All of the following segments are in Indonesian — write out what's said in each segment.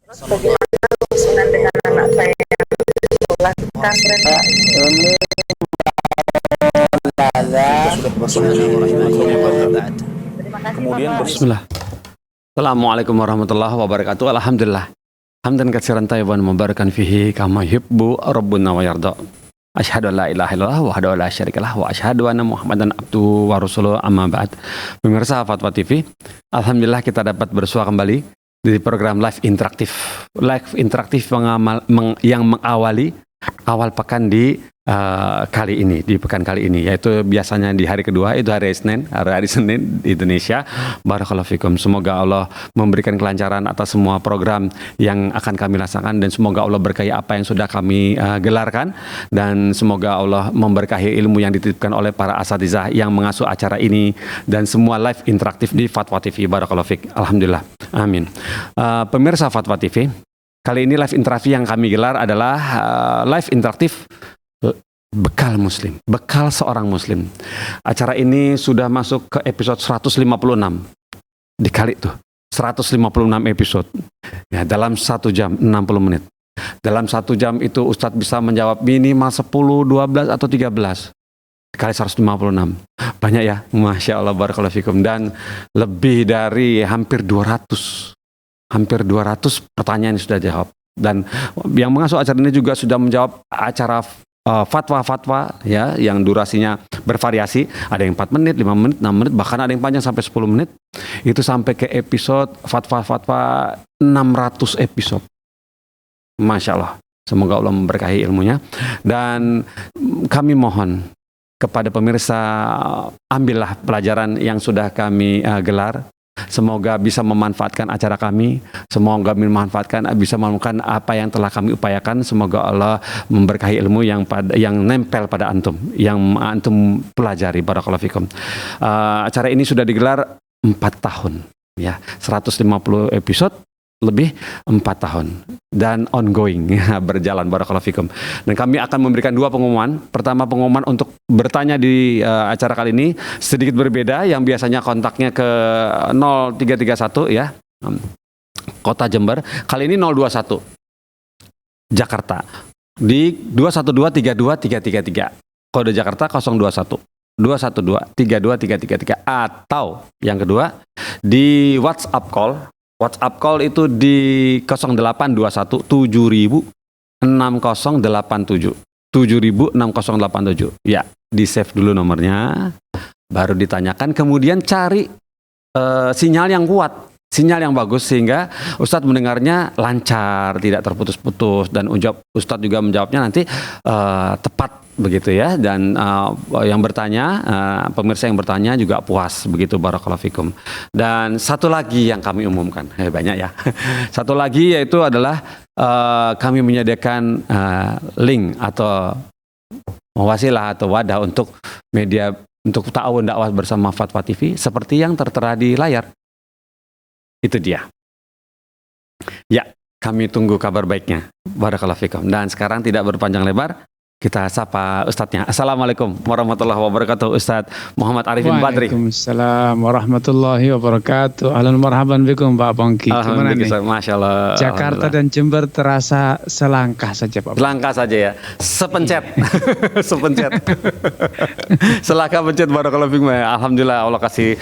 Terus bagaimana hubungan dengan anak saya yang sekolah di pesantren? Ini Terima kasih kemudian Bapak. Bismillah. Assalamualaikum warahmatullahi wabarakatuh. Alhamdulillah. Hamdan katsiran tayyiban mubarakan fihi kama yuhibbu rabbuna wa yarda. Asyhadu an la ilaha illallah wahdahu la syarikalah wa asyhadu anna Muhammadan abduhu wa rasuluhu amma ba'd. Pemirsa Fatwa TV, alhamdulillah kita dapat bersua kembali di program Live Interaktif. Live Interaktif yang mengawali awal pekan di kali ini, di pekan kali ini, yaitu biasanya di hari kedua, itu hari Senin di Indonesia. Barakallahu fikum. Semoga Allah memberikan kelancaran atas semua program yang akan kami laksanakan, dan semoga Allah berkahi apa yang sudah kami gelarkan, dan semoga Allah memberkahi ilmu yang dititipkan oleh para asatizah yang mengasuh acara ini dan semua live interaktif di Fatwa TV. Barakallahu fik. Alhamdulillah. Amin. Pemirsa Fatwa TV, kali ini live interaktif yang kami gelar adalah live interaktif bekal muslim, bekal seorang muslim. Acara ini sudah masuk ke episode 156. Dikali tuh, 156 episode. Ya, dalam 1 jam 60 menit. Dalam 1 jam itu Ustadz bisa menjawab minimal 10, 12 atau 13. Kali 156. Banyak ya, Masya Allah, barakallahu fikum. Dan lebih dari hampir 200 pertanyaan yang sudah jawab. Dan yang mengasuh acara ini juga sudah menjawab acara fatwa-fatwa ya, yang durasinya bervariasi, ada yang 4 menit, 5 menit, 6 menit, bahkan ada yang panjang sampai 10 menit. Itu sampai ke episode fatwa-fatwa 600 episode. Masya Allah, semoga Allah memberkahi ilmunya. Dan kami mohon kepada pemirsa, ambillah pelajaran yang sudah kami gelar. Semoga bisa memanfaatkan acara kami, semoga bisa menemukan apa yang telah kami upayakan. Semoga Allah memberkahi ilmu yang nempel pada antum, yang antum pelajari. Barakallahu fikum. Acara ini sudah digelar 4 tahun, ya, 150 episode lebih 4 tahun dan ongoing, ya, berjalan. Barakallahu fikum. Dan kami akan memberikan 2 pengumuman. Pertama, pengumuman untuk bertanya di acara kali ini sedikit berbeda. Yang biasanya kontaknya ke 0331 ya, Kota Jember. Kali ini 021 Jakarta di 212323333. Kode Jakarta 021 212-32333. Atau yang kedua di WhatsApp call. WhatsApp call itu di 0821 7000 6087 7000 6087. Ya, di save dulu nomornya, baru ditanyakan, kemudian cari sinyal yang kuat, sinyal yang bagus, sehingga Ustadz mendengarnya lancar, tidak terputus-putus, dan Ustadz juga menjawabnya nanti tepat begitu ya. Dan yang bertanya, pemirsa yang bertanya juga puas begitu. Barakallahu fikum. Dan satu lagi yang kami umumkan, banyak ya. Satu lagi yaitu adalah kami menyediakan link atau wasilah atau wadah untuk media, untuk ta'awun dakwah bersama Fatwa TV seperti yang tertera di layar. Itu dia. Ya, kami tunggu kabar baiknya. Barakallahu fikum. Dan sekarang tidak berpanjang lebar, kita sapa Ustadznya. Assalamualaikum warahmatullahi wabarakatuh, Ustadz Muhammad Arifin Badri. Waalaikumsalam warahmatullahi wabarakatuh. Ahlan marhaban bikum Pak Pongki. Gimana nih? Masya Allah. Jakarta dan Jember terasa selangkah saja Pak. Selangkah saja ya. Sepencet. Sepencet. Selangkah pencet. Barakallahu fikum. Alhamdulillah Allah kasih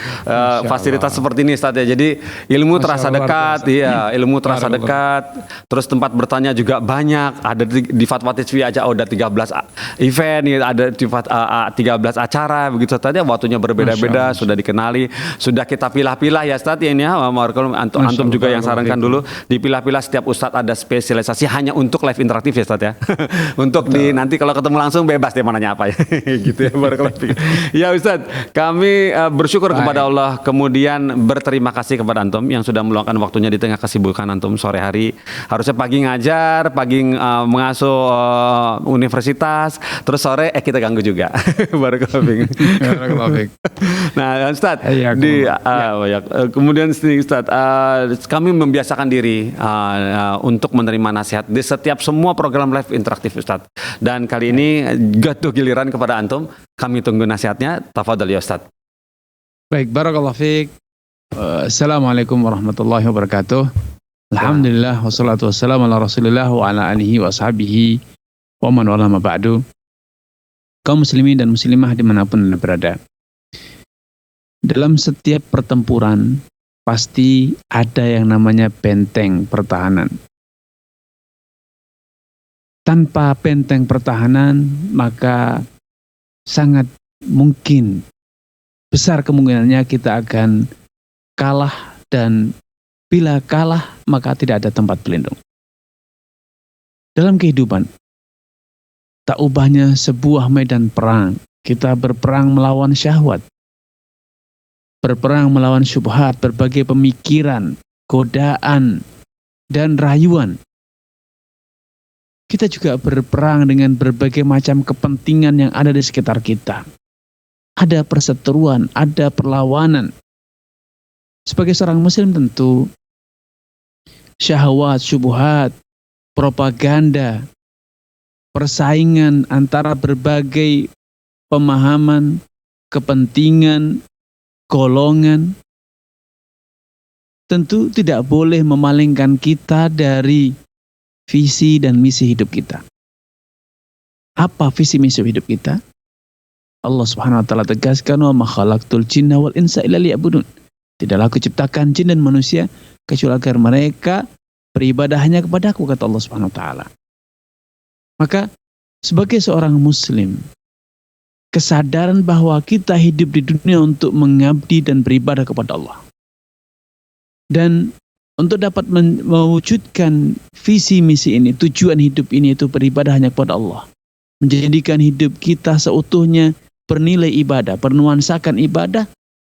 fasilitas seperti ini Ustadz ya. Jadi ilmu terasa dekat, iya, ilmu terasa dekat. Terus tempat bertanya juga banyak. Ada di Fatwa TV aja udah 13 event, ada 13 acara begitu saja, waktunya berbeda-beda, sudah dikenali, sudah kita pilah-pilah ya Ustadz ini ya. Antum juga yang sarankan dulu dipilah-pilah, setiap Ustadz ada spesialisasi hanya untuk live interaktif ya Ustadz ya. Untuk nanti kalau ketemu langsung bebas dia mananya apa ya. Gitu ya. Ya Ustadz, kami bersyukur kepada Allah, kemudian berterima kasih kepada antum yang sudah meluangkan waktunya di tengah kesibukan antum sore hari. Harusnya pagi ngajar, pagi mengasuh universitas, terus sore kita ganggu juga. Barakallahu. Nah, Ustadz, kemudian Ustadz, kami membiasakan diri untuk menerima nasihat di setiap semua program live interaktif Ustadz. Dan kali ini jatuh giliran kepada antum. Kami tunggu nasihatnya. Tafadhol ya Ustadz. Baik, barakallahu fiik. Assalamualaikum warahmatullahi wabarakatuh. Alhamdulillah wassalatu wassalamu ala Rasulillah wa ala alihi wa ashabihi wa man wala ma ba'du. Kaum muslimin dan muslimah dimanapun Anda berada. Dalam setiap pertempuran pasti ada yang namanya benteng pertahanan. Tanpa benteng pertahanan maka sangat mungkin, besar kemungkinannya kita akan kalah, dan bila kalah maka tidak ada tempat berlindung. Dalam kehidupan, tak ubahnya sebuah medan perang. Kita berperang melawan syahwat, berperang melawan syubhat, berbagai pemikiran, godaan, dan rayuan. Kita juga berperang dengan berbagai macam kepentingan yang ada di sekitar kita. Ada perseteruan, ada perlawanan. Sebagai seorang muslim tentu syahwat, syubhat, propaganda, persaingan antara berbagai pemahaman, kepentingan, golongan tentu tidak boleh memalingkan kita dari visi dan misi hidup kita. Apa visi misi hidup kita? Allah Subhanahu wa taala tegaskan, wa ma khalaqtul jinna wal insa illa liya'budun. Tidaklah aku ciptakan jin dan manusia kecuali agar mereka beribadah hanya kepadaku, kata Allah Subhanahu wa taala. Maka sebagai seorang muslim, kesadaran bahwa kita hidup di dunia untuk mengabdi dan beribadah kepada Allah. Dan untuk dapat mewujudkan visi misi ini, tujuan hidup ini itu beribadah hanya kepada Allah. Menjadikan hidup kita seutuhnya bernilai ibadah, bernuansakan ibadah.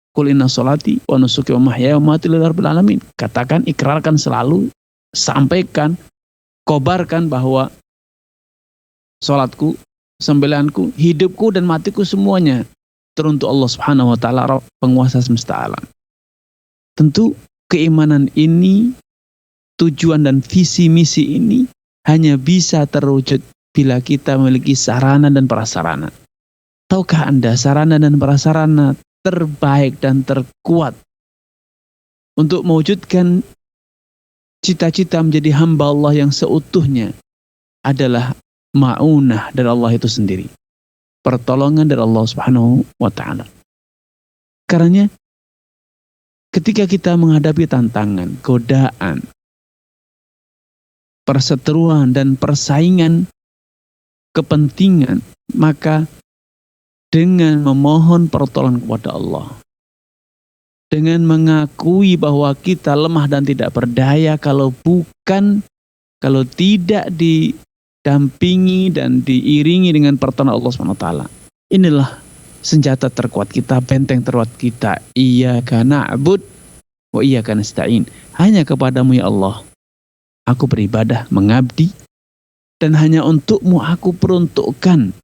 Qul inna sholati wa nusuki wa mahyaya wa mamati lillahi rabbil alamin. Katakan, ikrarkan selalu, sampaikan, kobarkan bahwa sholatku, sembelihanku, hidupku dan matiku semuanya teruntuk Allah Subhanahu wa taala, penguasa semesta alam. Tentu keimanan ini, tujuan dan visi misi ini hanya bisa terwujud bila kita memiliki sarana dan prasarana. Tahukah Anda sarana dan prasarana terbaik dan terkuat untuk mewujudkan cita-cita menjadi hamba Allah yang seutuhnya adalah ma'unah dari Allah itu sendiri, pertolongan dari Allah Subhanahu wa taala. Karena ketika kita menghadapi tantangan, godaan, perseteruan dan persaingan kepentingan, maka dengan memohon pertolongan kepada Allah, dengan mengakui bahwa kita lemah dan tidak berdaya kalau tidak didampingi dan diiringi dengan pertolongan Allah SWT. Inilah senjata terkuat kita, benteng terkuat kita. Iyyaka na'bud wa iyyaka nasta'in. Hanya kepadamu ya Allah aku beribadah, mengabdi, dan hanya untukmu aku peruntukkan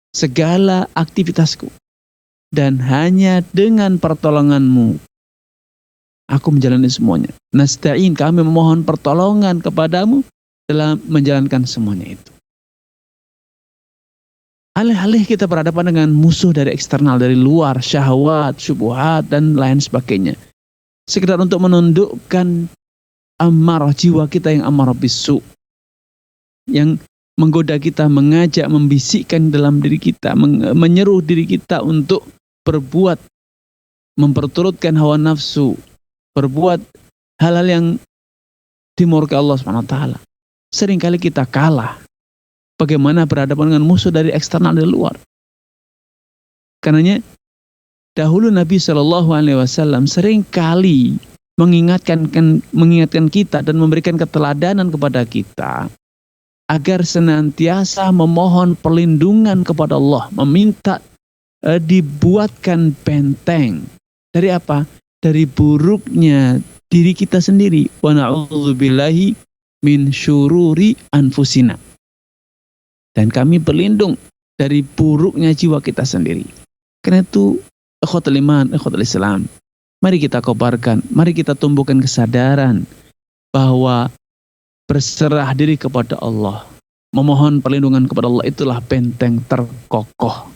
segala aktivitasku, dan hanya dengan pertolonganmu aku menjalani semuanya. Nasta'in, kami memohon pertolongan kepadamu dalam menjalankan semuanya itu. Alih-alih kita berhadapan dengan musuh dari eksternal, dari luar, syahwat, syubhat, dan lain sebagainya, sekedar untuk menundukkan amarah, jiwa kita yang amarah bisu, yang menggoda kita, mengajak, membisikkan dalam diri kita, menyeru diri kita untuk berbuat, memperturutkan hawa nafsu, berbuat hal-hal yang dimurkai Allah SWT. Seringkali kita kalah. Bagaimana berhadapan dengan musuh dari eksternal, dari luar. Karenanya dahulu Nabi SAW seringkali mengingatkan kita dan memberikan keteladanan kepada kita agar senantiasa memohon perlindungan kepada Allah, meminta dibuatkan benteng. Dari apa? Dari buruknya diri kita sendiri. Wa na'udzubillahi min syururi anfusina. Dan kami berlindung dari buruknya jiwa kita sendiri. Karena itu, ikhwatul iman, ikhwatul Islam, mari kita kobarkan, mari kita tumbuhkan kesadaran bahwa berserah diri kepada Allah, memohon perlindungan kepada Allah, itulah benteng terkokoh,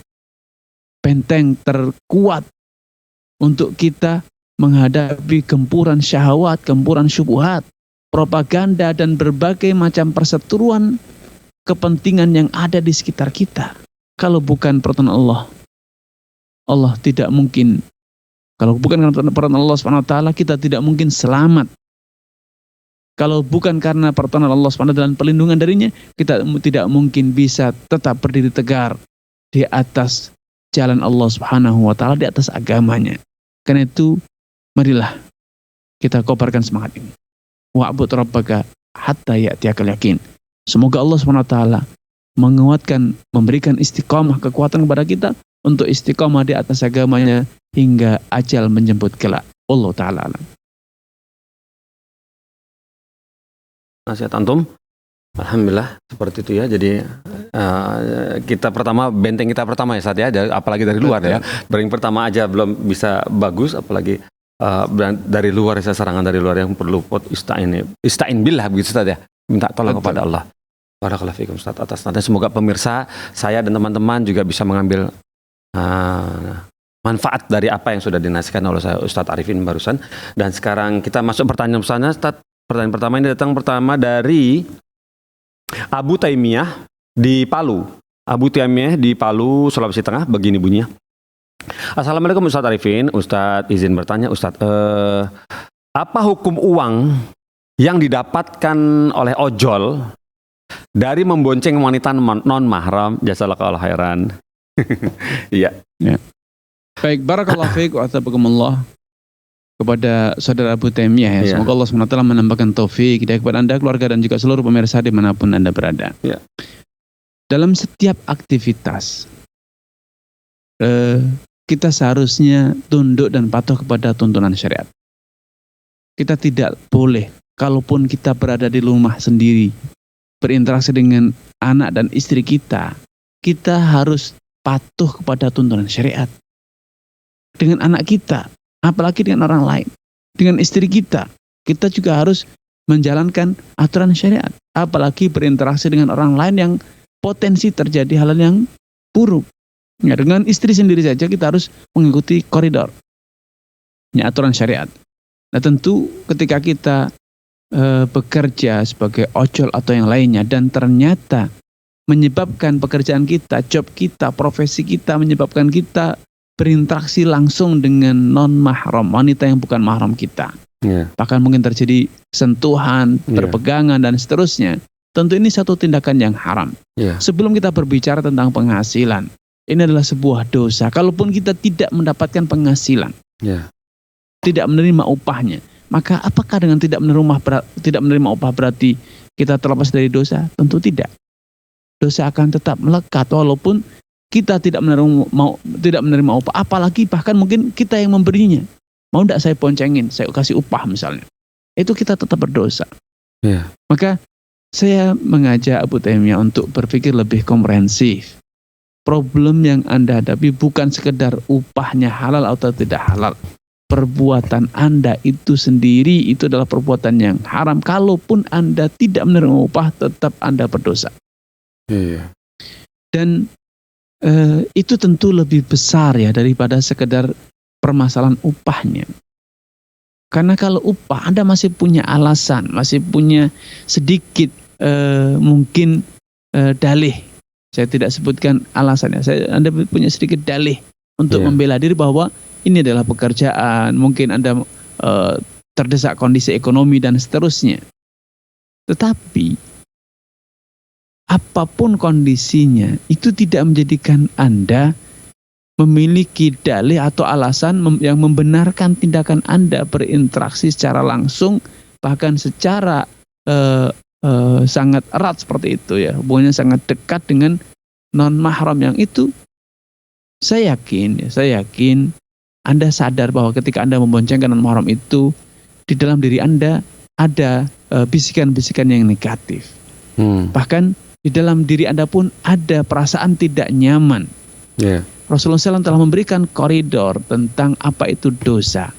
benteng terkuat untuk kita menghadapi gempuran syahwat, gempuran syubhat, propaganda, dan berbagai macam perseteruan kepentingan yang ada di sekitar kita. Kalau bukan pertolongan Allah, Allah tidak mungkin. Kalau bukan karena pertolongan Allah SWT, kita tidak mungkin selamat. Kalau bukan karena pertolongan Allah SWT dan perlindungan darinya, kita tidak mungkin bisa tetap berdiri tegar di atas jalan Allah Subhanahu wa taala, di atas agamanya. Karena itu, marilah kita kobarkan semangat ini. Wa'bud rabbaka hatta ya'tiyakal yakin. Semoga Allah Subhanahu wa taala menguatkan, memberikan istiqamah, kekuatan kepada kita untuk istiqamah di atas agamanya hingga ajal menjemput kelak. Allah taala alam. Nasihat antum, alhamdulillah seperti itu ya. Jadi kita pertama, benteng kita pertama ya Ustaz ya, apalagi dari luar ya. Benteng pertama aja belum bisa bagus, apalagi dari luar, serangan dari luar yang perlu istain billah begitu Ustaz ya. Minta tolong kepada Allah. Barakallahu fiikum Ustaz atas nanti. Semoga pemirsa, saya dan teman-teman juga bisa mengambil manfaat dari apa yang sudah dinasihatkan oleh saya Ustaz Arifin barusan. Dan sekarang kita masuk pertanyaan sana Ustaz. Pertanyaan pertama ini datang pertama dari Abu Taimiyah di Palu. Abu Taimiyah di Palu, Sulawesi Tengah, begini bunyinya. Assalamualaikum Ustaz Arifin. Ustaz izin bertanya Ustaz, apa hukum uang yang didapatkan oleh ojol dari membonceng wanita non mahram? Jazakallahu khairan. Iya. Ya. Baik, barakallahu fiik wa atabakumullah. Kepada saudara Abu Taimiyah ya. Semoga Allah SWT menambahkan taufik hidayah kepada Anda, keluarga, dan juga seluruh pemirsa dimanapun Anda berada. Ya. Dalam setiap aktivitas, kita seharusnya tunduk dan patuh kepada tuntunan syariat. Kita tidak boleh, kalaupun kita berada di rumah sendiri, berinteraksi dengan anak dan istri kita harus patuh kepada tuntunan syariat. Dengan anak kita, apalagi dengan orang lain, dengan istri kita juga harus menjalankan aturan syariat. Apalagi berinteraksi dengan orang lain yang potensi terjadi hal yang buruk. Ya, dengan istri sendiri saja kita harus mengikuti koridor, ya, aturan syariat. Nah tentu ketika kita bekerja sebagai ojol atau yang lainnya, dan ternyata menyebabkan pekerjaan kita, job kita, profesi kita, menyebabkan kita berinteraksi langsung dengan non-mahram, wanita yang bukan mahram kita. Bahkan mungkin terjadi sentuhan, berpegangan, dan seterusnya. Tentu ini satu tindakan yang haram. Sebelum kita berbicara tentang penghasilan, ini adalah sebuah dosa. Kalaupun kita tidak mendapatkan penghasilan, tidak menerima upahnya, maka apakah dengan tidak menerima upah berarti kita terlepas dari dosa? Tentu tidak. Dosa akan tetap melekat walaupun kita tidak menerima upah, apalagi bahkan mungkin kita yang memberinya. Mau tidak saya boncengin, saya kasih upah misalnya. Itu kita tetap berdosa. Maka saya mengajak Abu Taimiyah untuk berpikir lebih komprehensif. Problem yang Anda hadapi bukan sekedar upahnya halal atau tidak halal. Perbuatan Anda itu sendiri itu adalah perbuatan yang haram. Kalaupun Anda tidak menerima upah, tetap Anda berdosa. Dan itu tentu lebih besar ya daripada sekedar permasalahan upahnya. Karena kalau upah Anda masih punya alasan, masih punya sedikit mungkin dalih. Saya tidak sebutkan alasannya. Anda punya sedikit dalih untuk membela diri bahwa ini adalah pekerjaan, mungkin Anda terdesak kondisi ekonomi dan seterusnya. Tetapi apapun kondisinya, itu tidak menjadikan Anda memiliki dalih atau alasan yang membenarkan tindakan Anda berinteraksi secara langsung, bahkan secara sangat erat seperti itu ya, hubungannya sangat dekat dengan non-mahram yang itu. Saya yakin Anda sadar bahwa ketika Anda memboncengkan non-mahram itu, di dalam diri Anda ada bisikan-bisikan yang negatif. Bahkan di dalam diri Anda pun ada perasaan tidak nyaman. Rasulullah SAW telah memberikan koridor tentang apa itu dosa.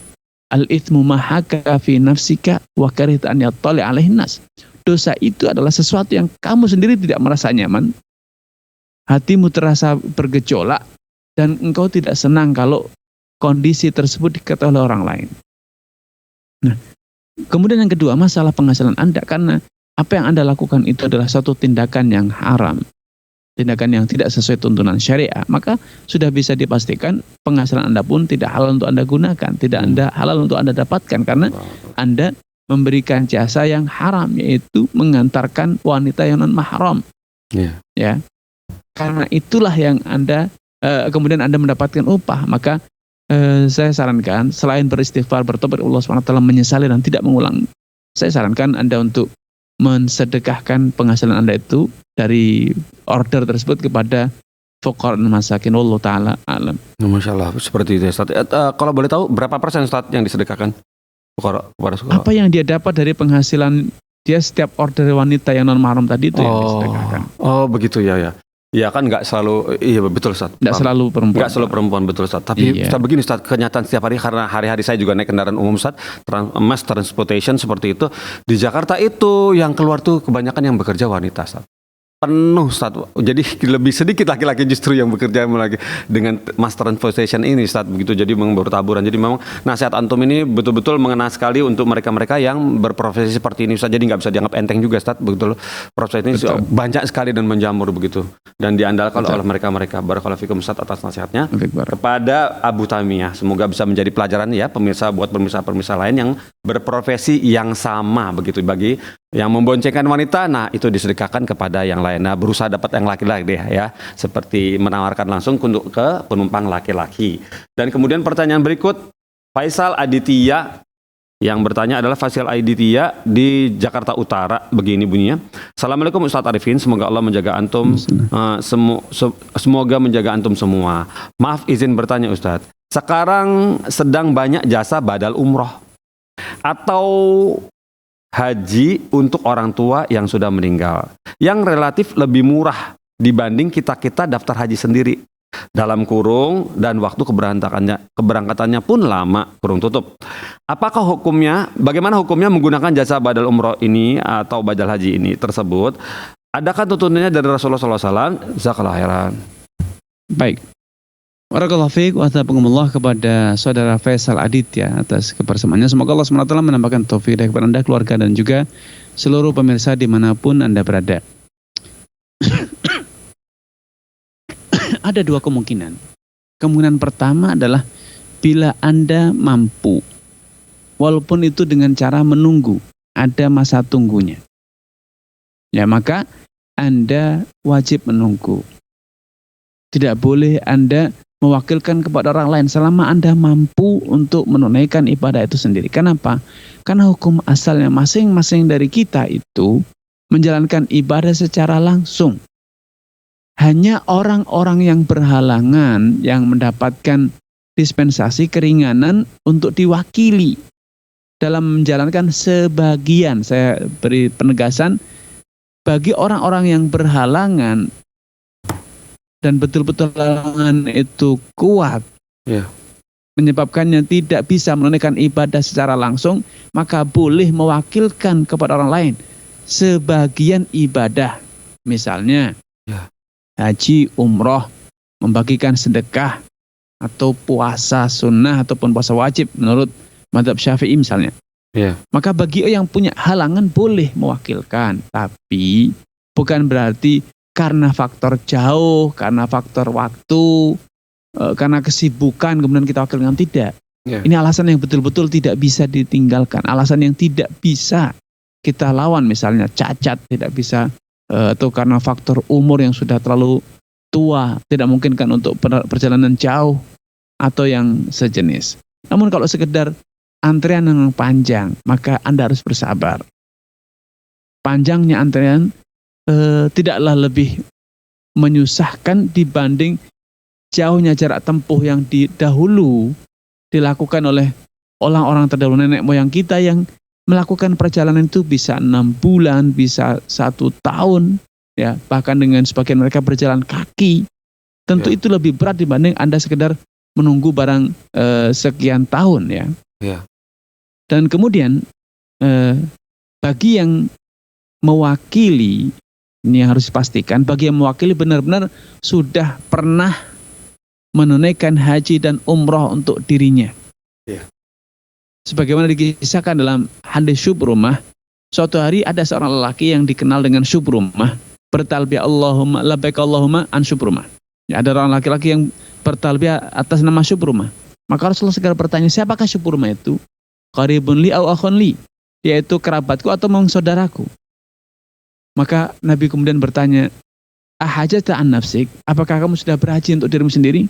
Al-ithmu mahaka fi nafsika wa karihta an yattali alaihin nas. Dosa itu adalah sesuatu yang kamu sendiri tidak merasa nyaman. Hatimu terasa bergejolak dan engkau tidak senang kalau kondisi tersebut diketahui oleh orang lain. Nah, Kemudian yang kedua, masalah penghasilan Anda, karena apa yang Anda lakukan itu adalah satu tindakan yang haram, tindakan yang tidak sesuai tuntunan syariah, maka sudah bisa dipastikan penghasilan Anda pun tidak halal untuk Anda gunakan, tidak halal untuk Anda dapatkan, karena Anda memberikan jasa yang haram, yaitu mengantarkan wanita yang non mahram. Ya, karena itulah yang Anda kemudian Anda mendapatkan upah. Maka saya sarankan, selain beristighfar, bertobat Allah SWT, menyesali dan tidak mengulang, saya sarankan Anda untuk mensedekahkan penghasilan Anda itu dari order tersebut kepada fuqara dan masakin. Allah Ta'ala alam. Masya Allah, seperti itu ya Ustaz. Kalau boleh tahu berapa persen Ustaz yang disedekahkan kepada fuqara? Apa yang dia dapat dari penghasilan dia setiap order wanita yang non mahram tadi itu yang disedekahkan. Oh begitu ya. Ya kan nggak selalu, iya betul Ustaz. Nggak selalu perempuan. Nggak selalu perempuan, betul Ustaz. Tapi Ustaz, begini Ustaz, kenyataan setiap hari, karena hari-hari saya juga naik kendaraan umum Ustaz, mass transportation seperti itu. Di Jakarta itu yang keluar tuh kebanyakan yang bekerja wanita Ustaz. Penuh Ustaz. Jadi lebih sedikit laki-laki justru yang bekerja lagi dengan mass transportation ini Ustaz, begitu. Jadi memang bertaburan. Jadi memang nasihat antum ini betul-betul mengena sekali untuk mereka-mereka yang berprofesi seperti ini Ustaz. Jadi nggak bisa dianggap enteng juga Ustaz, betul. Profesi ini banyak sekali dan menjamur begitu. Dan diandalkan oleh mereka-mereka. Barakallahu fikum Ustaz atas nasihatnya. Kepada Abu Tamiyah, semoga bisa menjadi pelajaran ya pemirsa, buat pemirsa-pemirsa lain yang berprofesi yang sama begitu. Bagi yang memboncengkan wanita, nah itu disedekahkan kepada yang lain. Nah, berusaha dapat yang laki-laki deh ya, seperti menawarkan langsung untuk ke penumpang laki-laki. Dan kemudian pertanyaan berikut, Faisal Aditya yang bertanya adalah Faisal Aditya di Jakarta Utara, begini bunyinya. Assalamualaikum Ustadz Arifin, semoga Allah menjaga antum, semoga menjaga antum semua. Maaf izin bertanya Ustadz, sekarang sedang banyak jasa badal umroh atau haji untuk orang tua yang sudah meninggal, yang relatif lebih murah dibanding kita daftar haji sendiri. Dalam kurung, dan waktu keberangkatannya pun lama, kurung tutup. Apakah hukumnya, bagaimana hukumnya menggunakan jasa badal umroh ini atau badal haji ini tersebut? Adakah tuntunannya dari Rasulullah SAW? Jazakallahu khairan. Baik. Barakallahu fiik wa taqabbalallah kepada saudara Faisal Aditya atas kebersamaannya. Semoga Allah SWT menambahkan taufik kepada Anda, keluarga, dan juga seluruh pemirsa dimanapun Anda berada. Ada dua kemungkinan. Kemungkinan pertama adalah bila Anda mampu, walaupun itu dengan cara menunggu, ada masa tunggunya, ya maka Anda wajib menunggu. Tidak boleh Anda mewakilkan kepada orang lain selama Anda mampu untuk menunaikan ibadah itu sendiri. Kenapa? Karena hukum asalnya masing-masing dari kita itu menjalankan ibadah secara langsung. Hanya orang-orang yang berhalangan yang mendapatkan dispensasi keringanan untuk diwakili dalam menjalankan sebagian. Saya beri penegasan, bagi orang-orang yang berhalangan dan betul-betul halangan itu kuat, menyebabkannya tidak bisa menunaikan ibadah secara langsung, maka boleh mewakilkan kepada orang lain sebagian ibadah. Misalnya haji, umroh, membagikan sedekah, atau puasa sunnah ataupun puasa wajib menurut mazhab Syafi'i misalnya. Maka bagi yang punya halangan boleh mewakilkan, tapi bukan berarti karena faktor jauh, karena faktor waktu, karena kesibukan kemudian kita wakilkan, tidak. Ini alasan yang betul-betul tidak bisa ditinggalkan, alasan yang tidak bisa kita lawan, misalnya cacat tidak bisa, atau karena faktor umur yang sudah terlalu tua, tidak mungkin kan untuk perjalanan jauh atau yang sejenis. Namun kalau sekedar antrian yang panjang, maka Anda harus bersabar. Panjangnya antrian tidaklah lebih menyusahkan dibanding jauhnya jarak tempuh yang dahulu dilakukan oleh orang-orang terdahulu, nenek moyang kita yang melakukan perjalanan itu bisa 6 bulan, bisa 1 tahun, ya, bahkan dengan sebagian mereka berjalan kaki. Tentu itu lebih berat dibanding Anda sekedar menunggu barang sekian tahun, ya. Dan kemudian bagi yang mewakili, ini yang harus dipastikan, bagi yang mewakili benar-benar sudah pernah menunaikan haji dan umroh untuk dirinya. sebagaimana dikisahkan dalam hadis Syubrumah, suatu hari ada seorang lelaki yang dikenal dengan Syubrumah bertalbiyah Allahumma labbaik Allahumma an Syubrumah. Ya, ada orang laki-laki yang bertalbiyah atas nama Syubrumah. Maka Rasulullah segera bertanya, siapakah Syubrumah itu? Qaribun li au akhun li, yaitu kerabatku atau memang saudaraku. Maka Nabi kemudian bertanya, ahajata an nafsik, apakah kamu sudah berhaji untuk dirimu sendiri?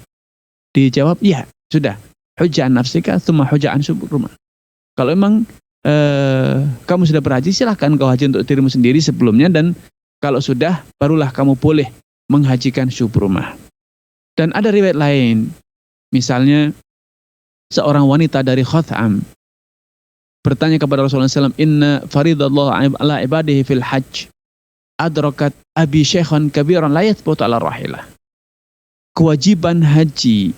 Dijawab, iya, sudah. Hujjah an nafsika, tsumma hujjah an Syubrumah. Kalau memang kamu sudah berhaji, silahkan kau haji untuk dirimu sendiri sebelumnya, dan kalau sudah, barulah kamu boleh menghajikan Syubrumah. Dan ada riwayat lain, misalnya seorang wanita dari Khatham bertanya kepada Rasulullah SAW, inna faridallah ala ibadihi fil hajj adrakat abi syekhan kabiran la yathbutu ala rahilah. Kewajiban haji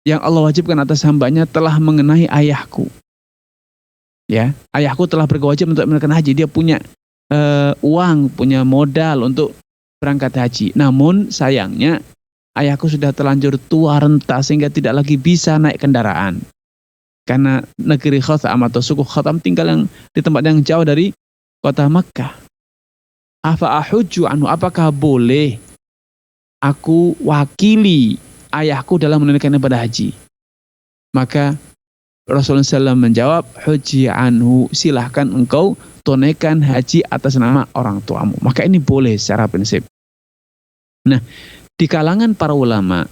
yang Allah wajibkan atas hambanya telah mengenai ayahku. Ya, ayahku telah berkewajiban untuk menunaikan haji. Dia punya uang, punya modal untuk berangkat haji. Namun sayangnya ayahku sudah terlanjur tua renta sehingga tidak lagi bisa naik kendaraan. Karena negeri Khatham atau suku Khatham tinggal yang di tempat yang jauh dari kota Makkah. Afa ahujju anhu, apakah boleh aku wakili ayahku dalam menunaikan ibadah haji? Maka Rasulullah SAW menjawab, huji anhu, silahkan engkau tunaikan haji atas nama orang tuamu. Maka ini boleh secara prinsip. Nah, di kalangan para ulama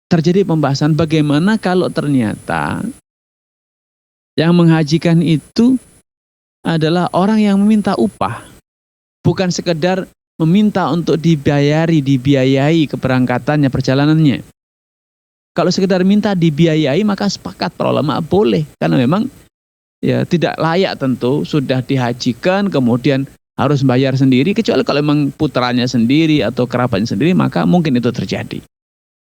terjadi pembahasan bagaimana kalau ternyata yang menghajikan itu adalah orang yang meminta upah, bukan sekedar meminta untuk dibiayai keberangkatannya, perjalanannya. Kalau sekedar minta dibiayai, maka sepakat para ulama boleh, karena memang ya tidak layak tentu sudah dihajikan kemudian harus bayar sendiri, kecuali kalau memang putranya sendiri atau kerabatnya sendiri, maka mungkin itu terjadi.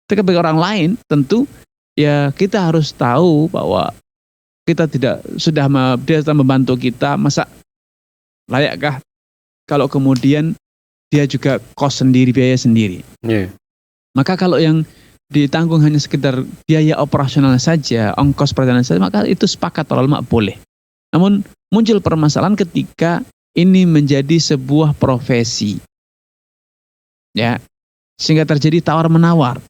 Tapi bagi orang lain tentu ya kita harus tahu bahwa kita dia sudah membantu kita, masa layakkah kalau kemudian dia juga kos sendiri, biaya sendiri. Yeah. Maka kalau yang ditanggung hanya sekedar biaya operasional saja, ongkos perjalanan saja, maka itu sepakat para ulama boleh. Namun muncul permasalahan ketika ini menjadi sebuah profesi, ya, sehingga terjadi tawar-menawar.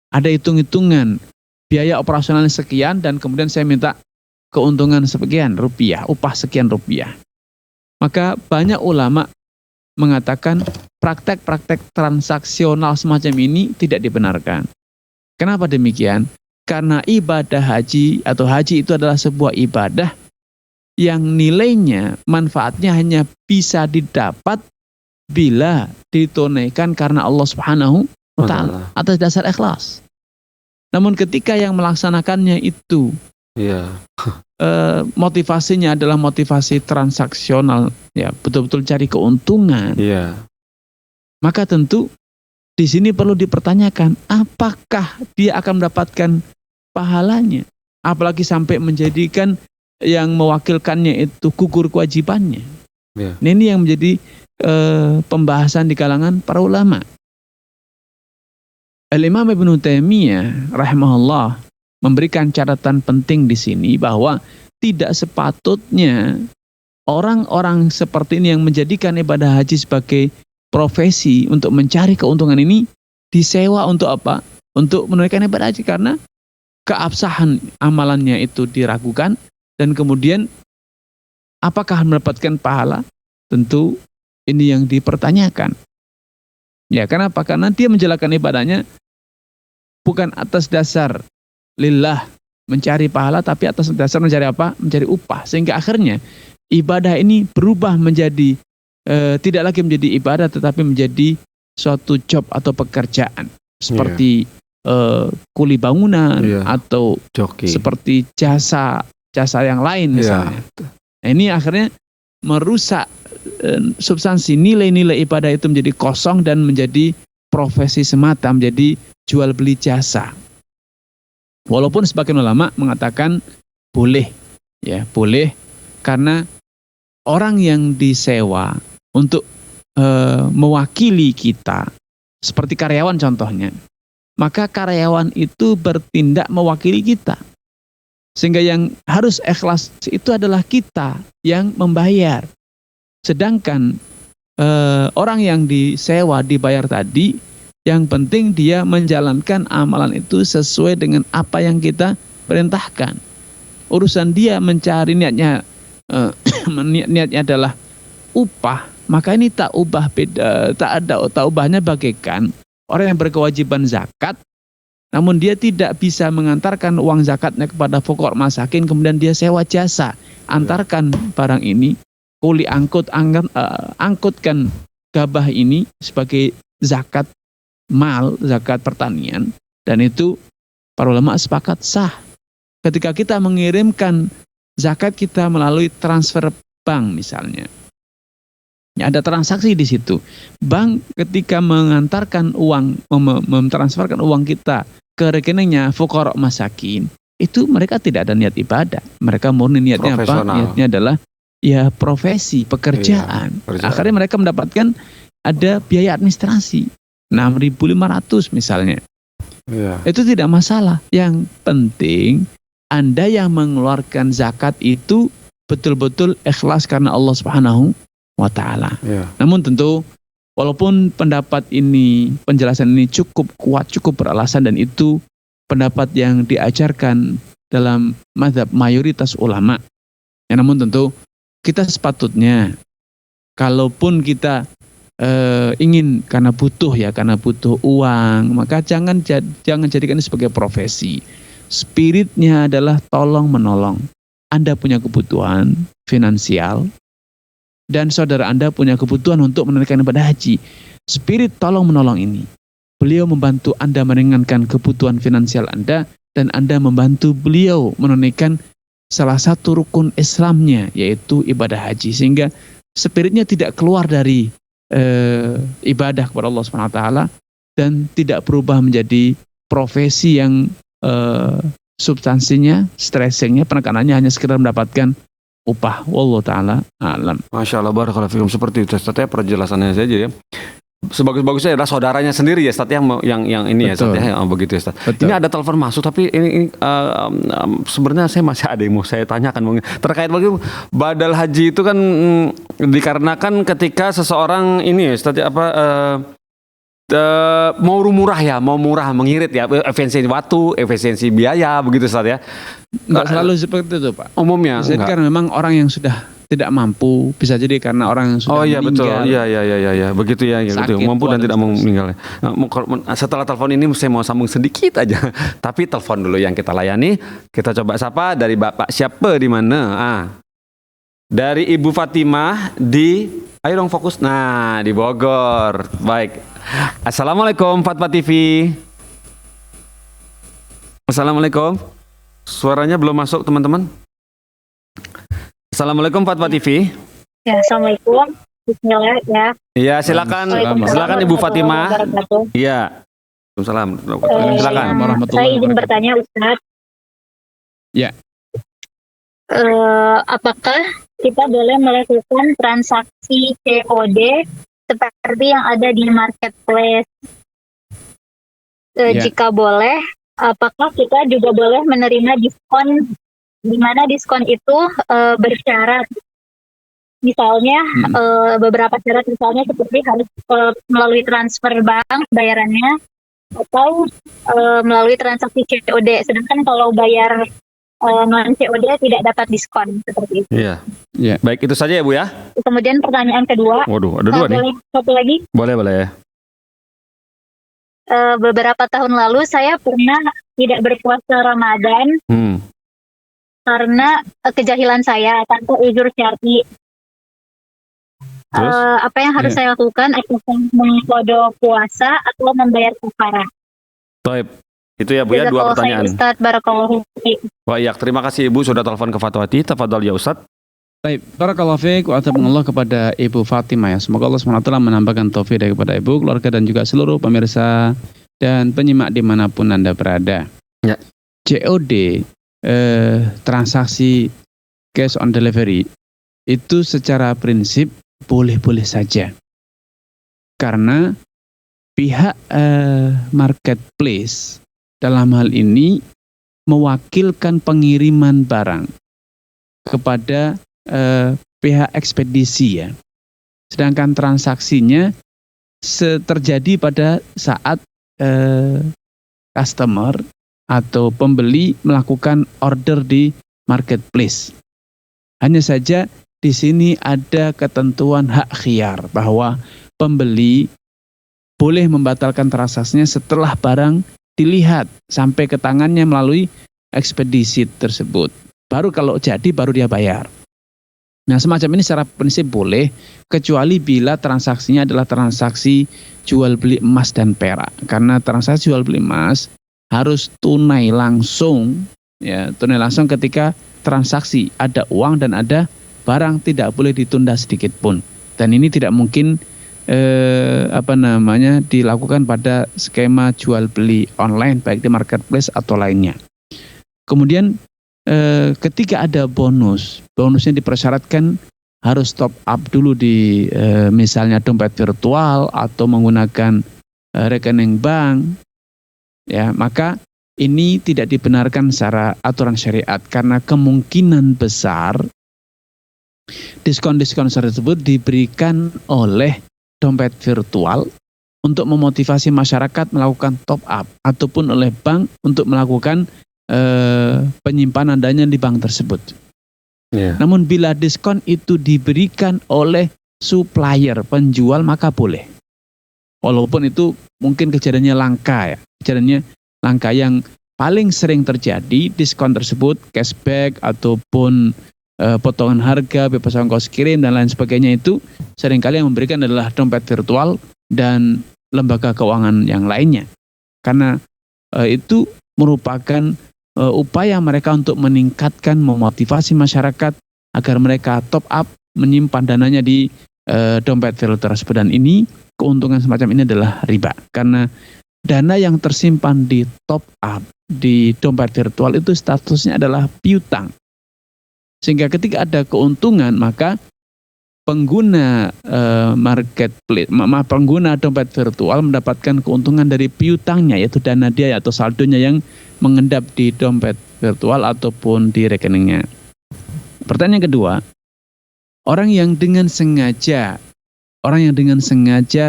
Ada hitung-hitungan biaya operasional sekian dan kemudian saya minta keuntungan sekian rupiah, upah sekian rupiah. Maka banyak ulama mengatakan praktek-praktek transaksional semacam ini tidak dibenarkan. Kenapa demikian? Karena ibadah haji atau haji itu adalah sebuah ibadah yang nilainya, manfaatnya hanya bisa didapat bila ditunaikan karena Allah Subhanahu wa Ta'ala atas dasar ikhlas. Namun ketika yang melaksanakannya itu motivasinya adalah motivasi transaksional, ya betul-betul cari keuntungan, maka tentu di sini perlu dipertanyakan apakah dia akan mendapatkan pahalanya, apalagi sampai menjadikan yang mewakilkannya itu gugur kewajibannya. Nah, ini yang menjadi pembahasan di kalangan para ulama. Al-Imam Ibnu Taimiyah rahimahullah memberikan catatan penting di sini bahwa tidak sepatutnya orang-orang seperti ini yang menjadikan ibadah haji sebagai profesi untuk mencari keuntungan ini disewa untuk apa? Untuk menunaikan ibadah haji, karena keabsahan amalannya itu diragukan dan kemudian apakah mendapatkan pahala? Tentu ini yang dipertanyakan. Ya, kenapa? Karena dia menjalankan ibadahnya bukan atas dasar lillah mencari pahala, tapi atas dasar mencari apa? Mencari upah. Sehingga akhirnya ibadah ini berubah menjadi tidak lagi menjadi ibadah, tetapi menjadi suatu job atau pekerjaan. Seperti kuli bangunan atau joki, seperti jasa yang lain misalnya. Nah, ini akhirnya merusak substansi nilai-nilai ibadah itu menjadi kosong dan menjadi profesi semata, menjadi jual beli jasa. Walaupun sebagian ulama mengatakan boleh, ya boleh, karena orang yang disewa untuk mewakili kita, seperti karyawan contohnya, maka karyawan itu bertindak mewakili kita. Sehingga yang harus ikhlas itu adalah kita yang membayar. Sedangkan orang yang disewa, dibayar tadi, yang penting dia menjalankan amalan itu sesuai dengan apa yang kita perintahkan. Urusan dia mencari niatnya niatnya adalah upah, maka ini tak ubahnya bagaikan orang yang berkewajiban zakat, namun dia tidak bisa mengantarkan uang zakatnya kepada fuqara masakin, kemudian dia sewa jasa, antarkan barang ini, kuli angkutkan gabah ini sebagai zakat mal, zakat pertanian, dan itu para ulama sepakat sah. Ketika kita mengirimkan zakat kita melalui transfer bank misalnya, ada transaksi di situ. Bank ketika mengantarkan uang, mentransferkan uang kita ke rekeningnya fuqara masakin, itu mereka tidak ada niat ibadah. Mereka murni niatnya apa? Niatnya adalah ya profesi, pekerjaan. Iya, Akhirnya mereka mendapatkan ada biaya administrasi 6.500 misalnya. Iya. Itu tidak masalah. Yang penting Anda yang mengeluarkan zakat itu betul-betul ikhlas karena Allah Subhanahu wa ta'ala. Iya. Namun tentu walaupun pendapat ini, penjelasan ini cukup kuat, cukup beralasan, dan itu pendapat yang diajarkan dalam mazhab mayoritas ulama. Ya, namun tentu kita sepatutnya, kalaupun kita ingin karena butuh uang, maka jangan jadikan ini sebagai profesi. Spiritnya adalah tolong menolong. Anda punya kebutuhan finansial dan saudara Anda punya kebutuhan untuk menunaikan ibadah haji. Spirit tolong menolong ini, beliau membantu Anda meringankan kebutuhan finansial Anda, dan Anda membantu beliau menunaikan salah satu rukun Islamnya, yaitu ibadah haji. Sehingga spiritnya tidak keluar dari ibadah kepada Allah SWT dan tidak berubah menjadi profesi yang substansinya, stressingnya, penekanannya hanya sekedar mendapatkan upah. Wallahu ta'ala alam. Masya Allah, barakallahu fikum. Seperti itu Ustaz ya penjelasannya saja ya. Sebagus-bagusnya adalah saudaranya sendiri ya Ustaz yang ini Betul. ya Ustaz ya. Begitu ya Ustaz. Betul. Ini ada telepon masuk, tapi ini sebenarnya saya masih ada yang mau saya tanyakan mungkin terkait bagaimana badal haji itu kan dikarenakan ketika seseorang ini ya Ustaz ya, mau murah mengirit ya, efisiensi waktu, efisiensi biaya, begitu Ustaz ya. Enggak selalu seperti itu Pak. Umumnya Bisa jadi enggak. karena memang orang yang sudah tidak mampu, bisa jadi karena orang yang sudah Oh iya betul, meninggal. iya, begitu ya, gitu. Sakit, Mampu dan dan tidak mau seterusnya. meninggal. Setelah telepon ini saya mau sambung sedikit aja, tapi telepon dulu yang kita layani. Kita coba sapa dari Bapak siapa di mana? Dari Ibu Fatimah di, ayo dong fokus. Nah di Bogor. Baik. Assalamualaikum Fatwa TV. Assalamualaikum. Suaranya belum masuk teman-teman. Assalamualaikum Fatwa TV. Ya, Assalamualaikum. Bismillah ya. Iya, silakan Ibu Fatimah. Iya. Waalaikumsalam. Silakan. Saya izin bertanya Ustaz. Ya. Apakah kita boleh melakukan transaksi COD seperti yang ada di marketplace? Ya. Jika boleh, apakah kita juga boleh menerima diskon, di mana diskon itu bersyarat? Misalnya beberapa syarat, misalnya seperti harus melalui transfer bank bayarannya, atau melalui transaksi COD. Sedangkan kalau bayar non COD tidak dapat diskon seperti itu. Iya. Ya. Baik, itu saja ya Bu ya. Kemudian pertanyaan kedua, Waduh, ada dua nih. boleh satu lagi. Boleh ya. Beberapa tahun lalu saya pernah tidak berpuasa Ramadan karena kejahilan saya tanpa uzur syar'i. Terus? Apa yang harus saya lakukan? Apakah mengqadha puasa atau membayar kafarah? Toib. Itu ya Bu ya, dua Jazakallahu pertanyaan. khair, Ustaz, barakallahu fiik. Baik, terima kasih Ibu sudah telepon ke Fatwati. Tafadhol ya Ustaz. Baik, barakallahu fiik wa ataballahu kepada Ibu Fatimah ya. Semoga Allah SWT menambahkan taufik kepada Ibu, keluarga, dan juga seluruh pemirsa dan penyimak dimanapun Anda berada. Ya. COD, transaksi cash on delivery, itu secara prinsip boleh-boleh saja. Karena pihak marketplace dalam hal ini mewakilkan pengiriman barang kepada pihak ekspedisi ya. Sedangkan transaksinya terjadi pada saat customer atau pembeli melakukan order di marketplace. Hanya saja di sini ada ketentuan hak khiyar bahwa pembeli boleh membatalkan transaksinya setelah barang dilihat sampai ke tangannya melalui ekspedisi tersebut. Baru kalau jadi baru dia bayar. Nah, semacam ini secara prinsip boleh, kecuali bila transaksinya adalah transaksi jual beli emas dan perak. Karena transaksi jual beli emas harus tunai langsung, ya, tunai langsung ketika transaksi, ada uang dan ada barang, tidak boleh ditunda sedikit pun. Dan ini tidak mungkin dilakukan pada skema jual beli online baik di marketplace atau lainnya. Kemudian ketika ada bonusnya dipersyaratkan harus top up dulu di misalnya dompet virtual atau menggunakan rekening bank, ya, maka ini tidak dibenarkan secara aturan syariat karena kemungkinan besar diskon-diskon tersebut diberikan oleh dompet virtual untuk memotivasi masyarakat melakukan top up ataupun oleh bank untuk melakukan penyimpanan dana di bank tersebut. Yeah. Namun bila diskon itu diberikan oleh supplier penjual maka boleh. Walaupun itu mungkin kejadiannya langka ya. Kejadiannya langka, yang paling sering terjadi diskon tersebut cashback ataupun potongan harga, bebas ongkos kirim dan lain sebagainya, itu seringkali yang memberikan adalah dompet virtual dan lembaga keuangan yang lainnya. Karena itu merupakan upaya mereka untuk meningkatkan, memotivasi masyarakat agar mereka top up, menyimpan dananya di dompet virtual tersebut. Dan ini, keuntungan semacam ini adalah riba. Karena dana yang tersimpan di top up di dompet virtual itu statusnya adalah piutang. Sehingga ketika ada keuntungan, maka pengguna pengguna dompet virtual mendapatkan keuntungan dari piutangnya, yaitu dana dia atau saldonya yang mengendap di dompet virtual ataupun di rekeningnya. Pertanyaan kedua, orang yang dengan sengaja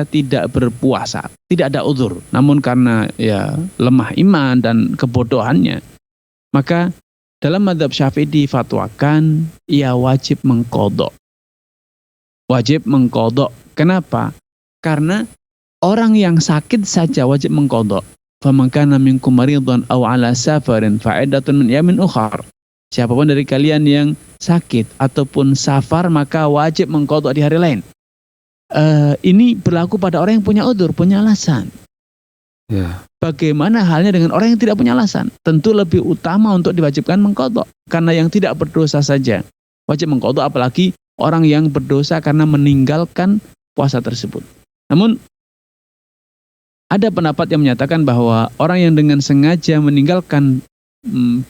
tidak berpuasa, tidak ada uzur, namun karena ya lemah iman dan kebodohannya, maka dalam mazhab Syafi'i difatwakan ia wajib mengqadha. Wajib mengqadha. Kenapa? Karena orang yang sakit saja wajib mengqadha. Faman kana minkum maridhan aw ala safarin fa'iddatun min yamin ukhar. Siapapun dari kalian yang sakit ataupun safar maka wajib mengqadha di hari lain. Ini berlaku pada orang yang punya udzur, punya alasan. Yeah. Bagaimana halnya dengan orang yang tidak punya alasan? Tentu lebih utama untuk diwajibkan mengqadha, karena yang tidak berdosa saja wajib mengqadha, apalagi orang yang berdosa karena meninggalkan puasa tersebut. Namun ada pendapat yang menyatakan bahwa orang yang dengan sengaja meninggalkan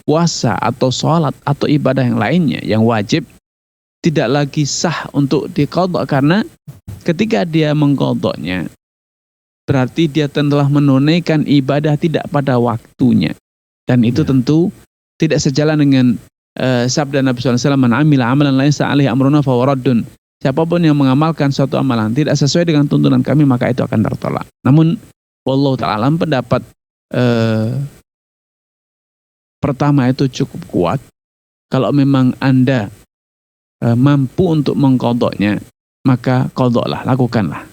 puasa atau sholat atau ibadah yang lainnya yang wajib tidak lagi sah untuk diqadha, karena ketika dia mengqadhanya berarti dia telah menunaikan ibadah tidak pada waktunya. Dan itu tentu tidak sejalan dengan sabda Nabi SAW, man amila amalan laisa alaihi amruna fahuwa raddun. Siapapun yang mengamalkan suatu amalan tidak sesuai dengan tuntunan kami, maka itu akan tertolak. Namun wallahu ta'ala pendapat pertama itu cukup kuat. Kalau memang Anda mampu untuk mengqadhanya, maka qadhalah, lakukanlah.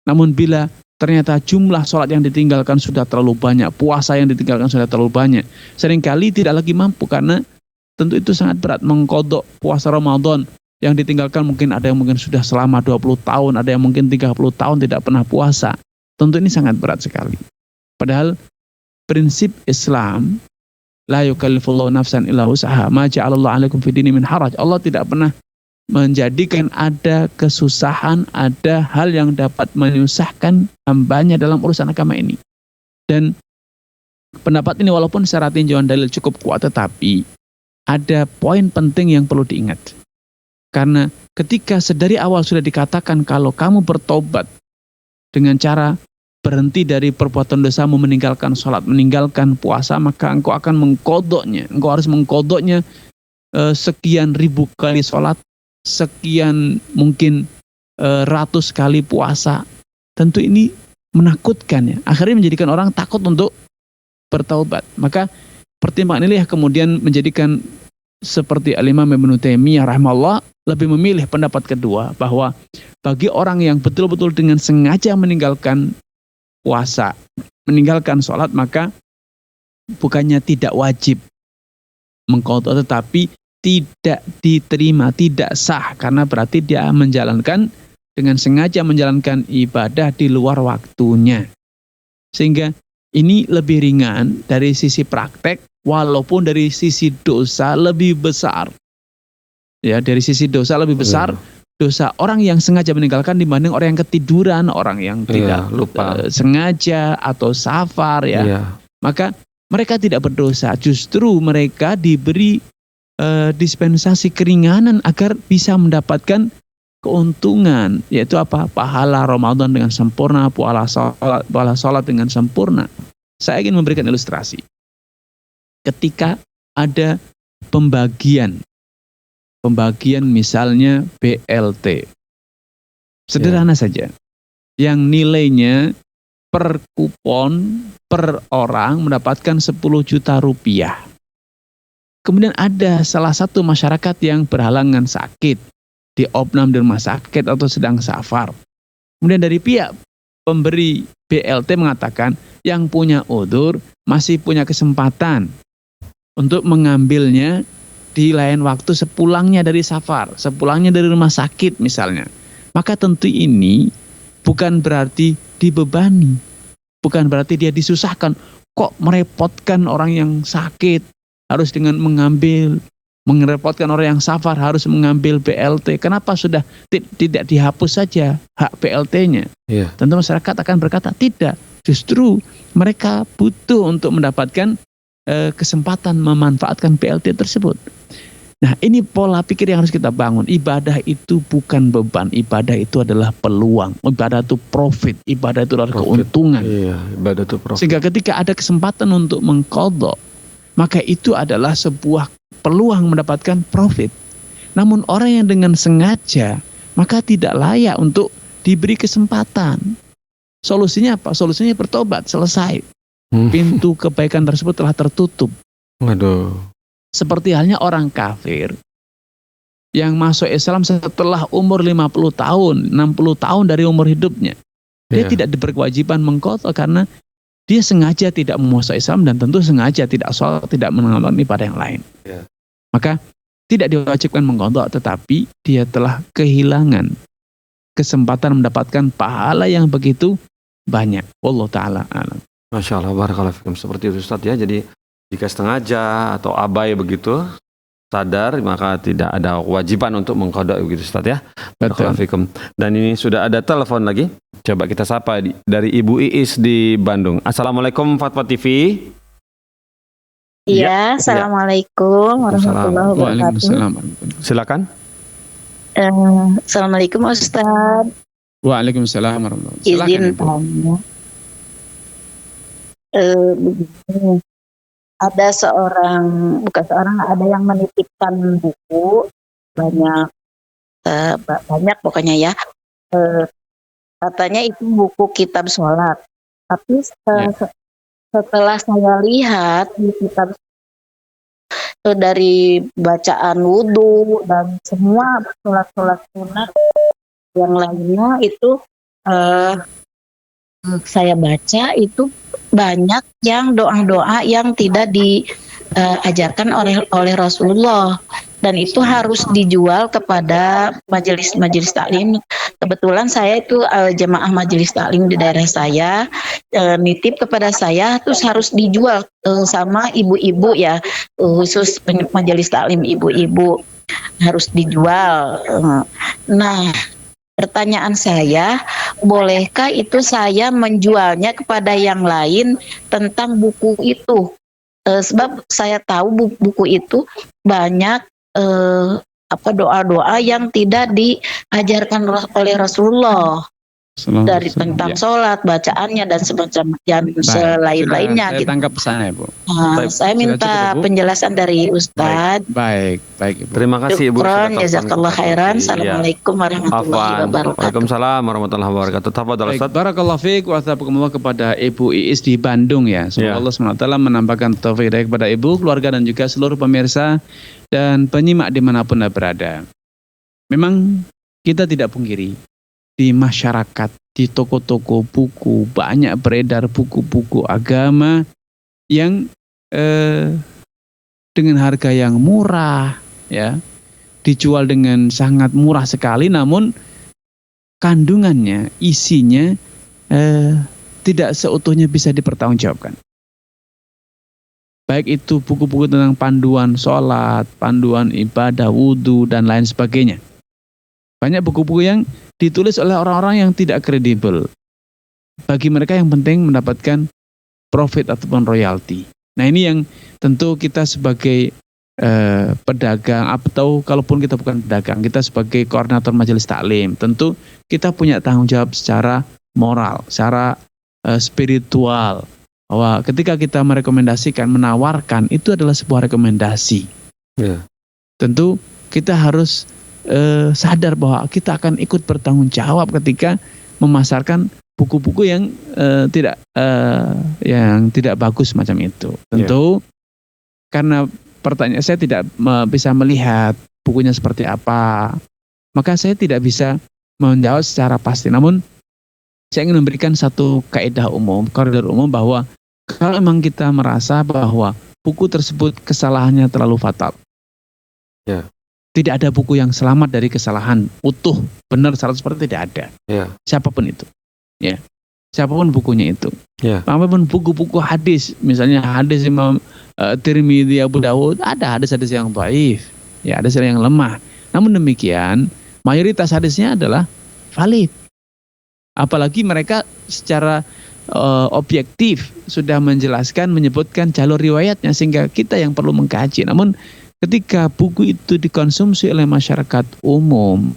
Namun bila ternyata jumlah sholat yang ditinggalkan sudah terlalu banyak, puasa yang ditinggalkan sudah terlalu banyak, seringkali tidak lagi mampu, karena tentu itu sangat berat mengqadha puasa Ramadan yang ditinggalkan. Mungkin ada yang mungkin sudah selama 20 tahun, ada yang mungkin 30 tahun tidak pernah puasa. Tentu ini sangat berat sekali. Padahal prinsip Islam, la yukallifullahu nafsan illa wus'aha, ma ja'alallahu 'alaikum fid dini min haraj. Allah tidak pernah menjadikan ada kesusahan, ada hal yang dapat menyusahkan hambanya dalam urusan agama ini. Dan pendapat ini walaupun secara tinjauan dalil cukup kuat, tetapi ada poin penting yang perlu diingat. Karena ketika sedari awal sudah dikatakan kalau kamu bertobat dengan cara berhenti dari perbuatan dosamu, meninggalkan sholat, meninggalkan puasa, maka engkau akan mengkodoknya. Engkau harus mengkodoknya sekian ribu kali sholat, sekian mungkin ratus kali puasa. Tentu ini menakutkan ya. Akhirnya menjadikan orang takut untuk bertaubat. Maka pertimbangan ini kemudian menjadikan seperti Al-Imam Ibnu Taimiyah rahimahullah lebih memilih pendapat kedua, bahwa bagi orang yang betul-betul dengan sengaja meninggalkan puasa, meninggalkan sholat, maka bukannya tidak wajib mengqadha, tetapi tidak diterima, tidak sah, karena berarti dia menjalankan dengan sengaja menjalankan ibadah di luar waktunya. Sehingga ini lebih ringan dari sisi praktek, walaupun dari sisi dosa lebih besar. Ya, dari sisi dosa lebih besar dosa orang yang sengaja meninggalkan dibanding orang yang ketiduran, orang yang tidak lupa sengaja atau safar ya. Maka mereka tidak berdosa, justru mereka diberi dispensasi keringanan agar bisa mendapatkan keuntungan, yaitu apa? Pahala Ramadan dengan sempurna, pahala sholat dengan sempurna. Saya ingin memberikan ilustrasi. Ketika ada pembagian misalnya BLT, sederhana saja, yang nilainya per kupon per orang mendapatkan 10 juta rupiah. Kemudian ada salah satu masyarakat yang berhalangan sakit, diopnam di rumah sakit atau sedang safar. Kemudian dari pihak pemberi BLT mengatakan yang punya udzur masih punya kesempatan untuk mengambilnya di lain waktu sepulangnya dari safar, sepulangnya dari rumah sakit misalnya. Maka tentu ini bukan berarti dibebani, bukan berarti dia disusahkan. Kok merepotkan orang yang sakit harus dengan merepotkan orang yang safar harus mengambil BLT. Kenapa sudah tidak dihapus saja hak BLT-nya? Tentu masyarakat akan berkata tidak. Justru mereka butuh untuk mendapatkan kesempatan memanfaatkan BLT tersebut. Nah, ini pola pikir yang harus kita bangun. Ibadah itu bukan beban, ibadah itu adalah peluang, ibadah itu profit, ibadah itu adalah keuntungan. Ibadah itu profit. Sehingga ketika ada kesempatan untuk mengqadha, maka itu adalah sebuah peluang mendapatkan profit. Namun orang yang dengan sengaja, maka tidak layak untuk diberi kesempatan. Solusinya apa? Solusinya bertobat, selesai. Pintu kebaikan tersebut telah tertutup. Waduh. Seperti halnya orang kafir yang masuk Islam setelah umur 50 tahun, 60 tahun dari umur hidupnya. Dia tidak diberi kewajiban mengqadha karena dia sengaja tidak memasuk Islam dan tentu sengaja tidak sholat, tidak mengamalkan ibadah yang lain. Maka tidak diwajibkan mengqadha, tetapi dia telah kehilangan kesempatan mendapatkan pahala yang begitu banyak. Wallahu ta'ala a'lam. Masya Allah, barakallahu fikum. Seperti itu Ustaz ya. Jadi jika sengaja atau abai begitu sadar, maka tidak ada kewajiban untuk mengqadha begitu Ustaz ya. Barakallahu fikum. Dan ini sudah ada telepon lagi. Coba kita sapa dari Ibu Iis di Bandung. Assalamualaikum Fatwa TV. Iya, assalamualaikum warahmatullahi wabarakatuh. Silakan. Assalamualaikum Ustaz. Waalaikumsalam warahmatullahi wabarakatuh. Izin tanya. Ada ada yang menitipkan buku banyak pokoknya ya. Katanya itu buku kitab sholat. Tapi setelah saya lihat di kitab dari bacaan wudhu dan semua sholat-sholat sunat yang lainnya itu saya baca itu banyak yang doa-doa yang tidak diajarkan oleh Rasulullah, dan itu harus dijual kepada majelis taklim. Kebetulan saya itu jemaah majelis taklim di daerah saya, nitip kepada saya terus harus dijual sama ibu-ibu ya, khusus majelis taklim ibu-ibu harus dijual. Nah, pertanyaan saya, bolehkah itu saya menjualnya kepada yang lain tentang buku itu? Sebab saya tahu buku itu banyak doa-doa yang tidak diajarkan oleh Rasulullah. dari tentang sholat, bacaannya dan semacam yang selain-lainnya Saya gitu. tangkap pesannya, Bu. Baik. Saya minta Sudah cukup, Bu? penjelasan dari Ustadz. Baik, Ibu. Terima kasih Ibu. Syukron, sudah telepon jazakallah kita khairan. tadi. Iya. Assalamualaikum warahmatullahi Afwan. wabarakatuh. Waalaikumsalam warahmatullahi wabarakatuh. Tafadhol Baik, Ustaz. barakallahu fiik wa astaghfirullah kepada Ibu Iis di Bandung ya. Semoga Ya. Allah SWT menambahkan taufik hidayah kepada Ibu, keluarga dan juga seluruh pemirsa dan penyimak dimanapun Anda berada. Memang kita tidak pungkiri di masyarakat, di toko-toko buku banyak beredar buku-buku agama yang dengan harga yang murah, ya, dijual dengan sangat murah sekali, namun kandungannya, isinya tidak seutuhnya bisa dipertanggungjawabkan. Baik itu buku-buku tentang panduan sholat, panduan ibadah, wudhu, dan lain sebagainya. Banyak buku-buku yang ditulis oleh orang-orang yang tidak kredibel. Bagi mereka yang penting mendapatkan profit ataupun royalti. Nah ini yang tentu kita sebagai pedagang, atau kalaupun kita bukan pedagang, kita sebagai koordinator majelis taklim, tentu kita punya tanggung jawab secara moral, secara spiritual, bahwa ketika kita merekomendasikan, menawarkan, itu adalah sebuah rekomendasi. Ya. Tentu kita harus sadar bahwa kita akan ikut bertanggung jawab ketika memasarkan buku-buku yang tidak bagus macam itu. Tentu karena pertanyaan saya tidak bisa melihat bukunya seperti apa, maka saya tidak bisa menjawab secara pasti. Namun saya ingin memberikan satu kaidah umum, koridor umum, bahwa kalau memang kita merasa bahwa buku tersebut kesalahannya terlalu fatal, ya, tidak ada buku yang selamat dari kesalahan utuh, benar 100% tidak ada. Ya. Siapapun itu, ya, siapapun bukunya itu. Ya. Apapun buku-buku hadis, misalnya hadis Imam Tirmidzi, Abu Dawud, ada hadis-hadis yang dhaif, ya, ada yang lemah. Namun demikian, mayoritas hadisnya adalah valid. Apalagi mereka secara objektif sudah menjelaskan, menyebutkan jalur riwayatnya, sehingga kita yang perlu mengkaji. Namun ketika buku itu dikonsumsi oleh masyarakat umum,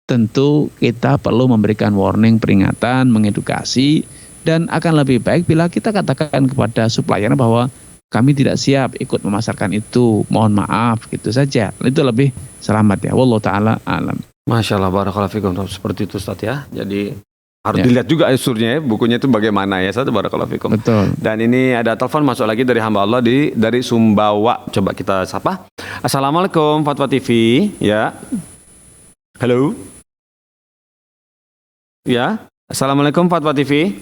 tentu kita perlu memberikan warning, peringatan, mengedukasi, dan akan lebih baik bila kita katakan kepada supplier bahwa kami tidak siap ikut memasarkan itu, mohon maaf, gitu saja. Itu lebih selamat ya. Wallahu ta'ala alam. Masya Allah, barakallahu fikum. Seperti itu Ustaz ya. Jadi harus dilihat juga unsurnya ya, bukunya itu bagaimana ya Ustaz, barakallahu fikum. Betul. Dan ini ada telepon masuk lagi dari hamba Allah dari Sumbawa. Coba kita sapa. Assalamualaikum Fatwa TV ya. Halo. Ya. Assalamualaikum Fatwa TV.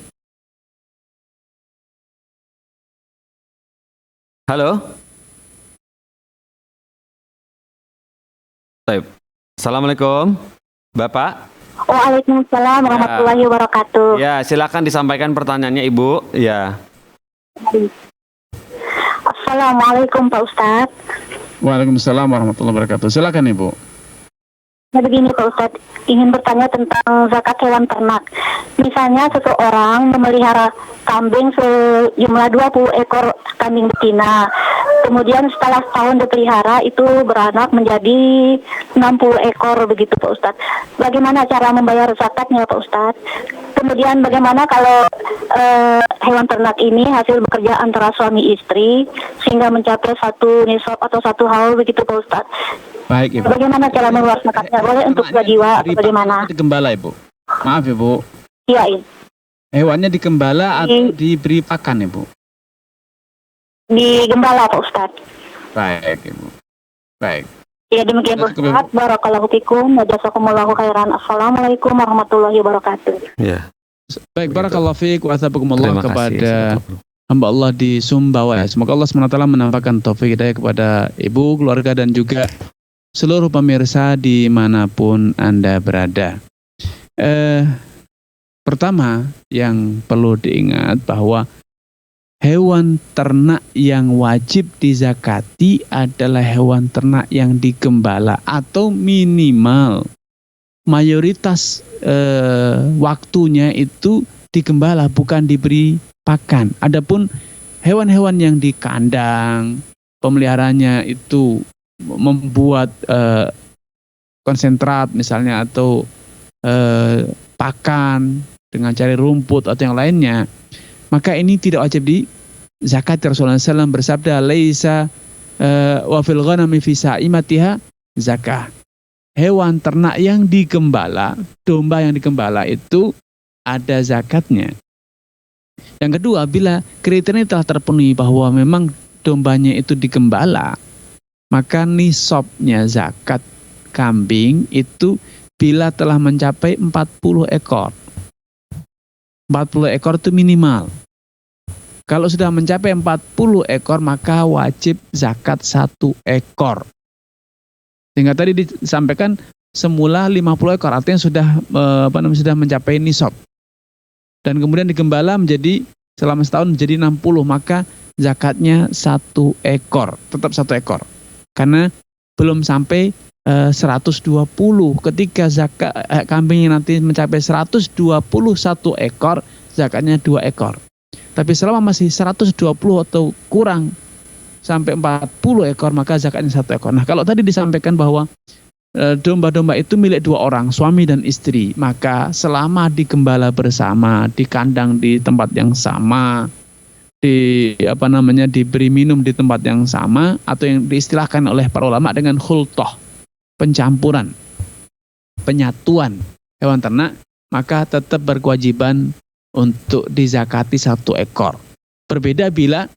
Halo. Baik. Assalamualaikum Bapak. Waalaikumsalam warahmatullahi wabarakatuh. Ya, silakan disampaikan pertanyaannya Ibu. Ya. Assalamualaikum Pak Ustadz. Waalaikumsalam warahmatullahi wabarakatuh. Silakan Ibu. Nah begini Pak Ustadz, ingin bertanya tentang zakat hewan ternak. Misalnya seseorang memelihara kambing sejumlah 20 ekor kambing betina. Kemudian setelah setahun dipelihara itu beranak menjadi 60 ekor begitu Pak Ustadz. Bagaimana cara membayar zakatnya Pak Ustadz? Kemudian bagaimana kalau hewan ternak ini hasil bekerja antara suami istri sehingga mencapai satu nisab atau satu haul begitu Pak Ustadz? Baik Ibu. Bagaimana cara membayar zakatnya? Boleh untuk jiwa atau bagaimana? Digembala Ibu. Maaf Ibu. Iya, Hewannya digembala atau diberi pakan Ibu? di Gembala Pak Ustadz. Baik Ibu. Baik. Ya demikian Pak Ustadz. Barakallahu fikum wa jazakumullahu khairan. Assalamualaikum warahmatullahi wabarakatuh. Ya. Baik, barakallahu fiik wa astaghfirullah Terima kepada kasih. hamba Allah di Sumbawa ya. Semoga Allah SWT menampakkan taufik hidayah kepada ibu, keluarga, dan juga seluruh pemirsa dimanapun Anda berada. Pertama yang perlu diingat bahwa hewan ternak yang wajib dizakati adalah hewan ternak yang digembala atau minimal mayoritas waktunya itu digembala, bukan diberi pakan. Adapun hewan-hewan yang di kandang, pemeliharanya itu membuat konsentrat misalnya atau pakan, dengan cari rumput atau yang lainnya, maka ini tidak wajib di zakat. Rasulullah SAW bersabda, laisa wa fil ghanami fi sa'imatiha zakah. Hewan ternak yang digembala, domba yang digembala itu ada zakatnya. Yang kedua, bila kriteria telah terpenuhi bahwa memang dombanya itu digembala, maka nisabnya zakat kambing itu bila telah mencapai 40 ekor. 40 ekor itu minimal. Kalau sudah mencapai 40 ekor maka wajib zakat 1 ekor. Sehingga tadi disampaikan semula 50 ekor, artinya sudah mencapai nisab. Dan kemudian digembala menjadi selama setahun menjadi 60, maka zakatnya 1 ekor, tetap 1 ekor. Karena belum sampai 120. Ketika zakat kambingnya nanti mencapai 121 ekor, zakatnya 2 ekor. Tapi selama masih 120 atau kurang sampai 40 ekor, maka zakatnya 1 ekor. Nah, kalau tadi disampaikan bahwa domba-domba itu milik 2 orang, suami dan istri, maka selama digembala bersama, di kandang di tempat yang sama, diberi minum di tempat yang sama, atau yang diistilahkan oleh para ulama dengan khultoh, pencampuran, penyatuan hewan ternak, maka tetap berkewajiban untuk dizakati 1 ekor. Berbeda bila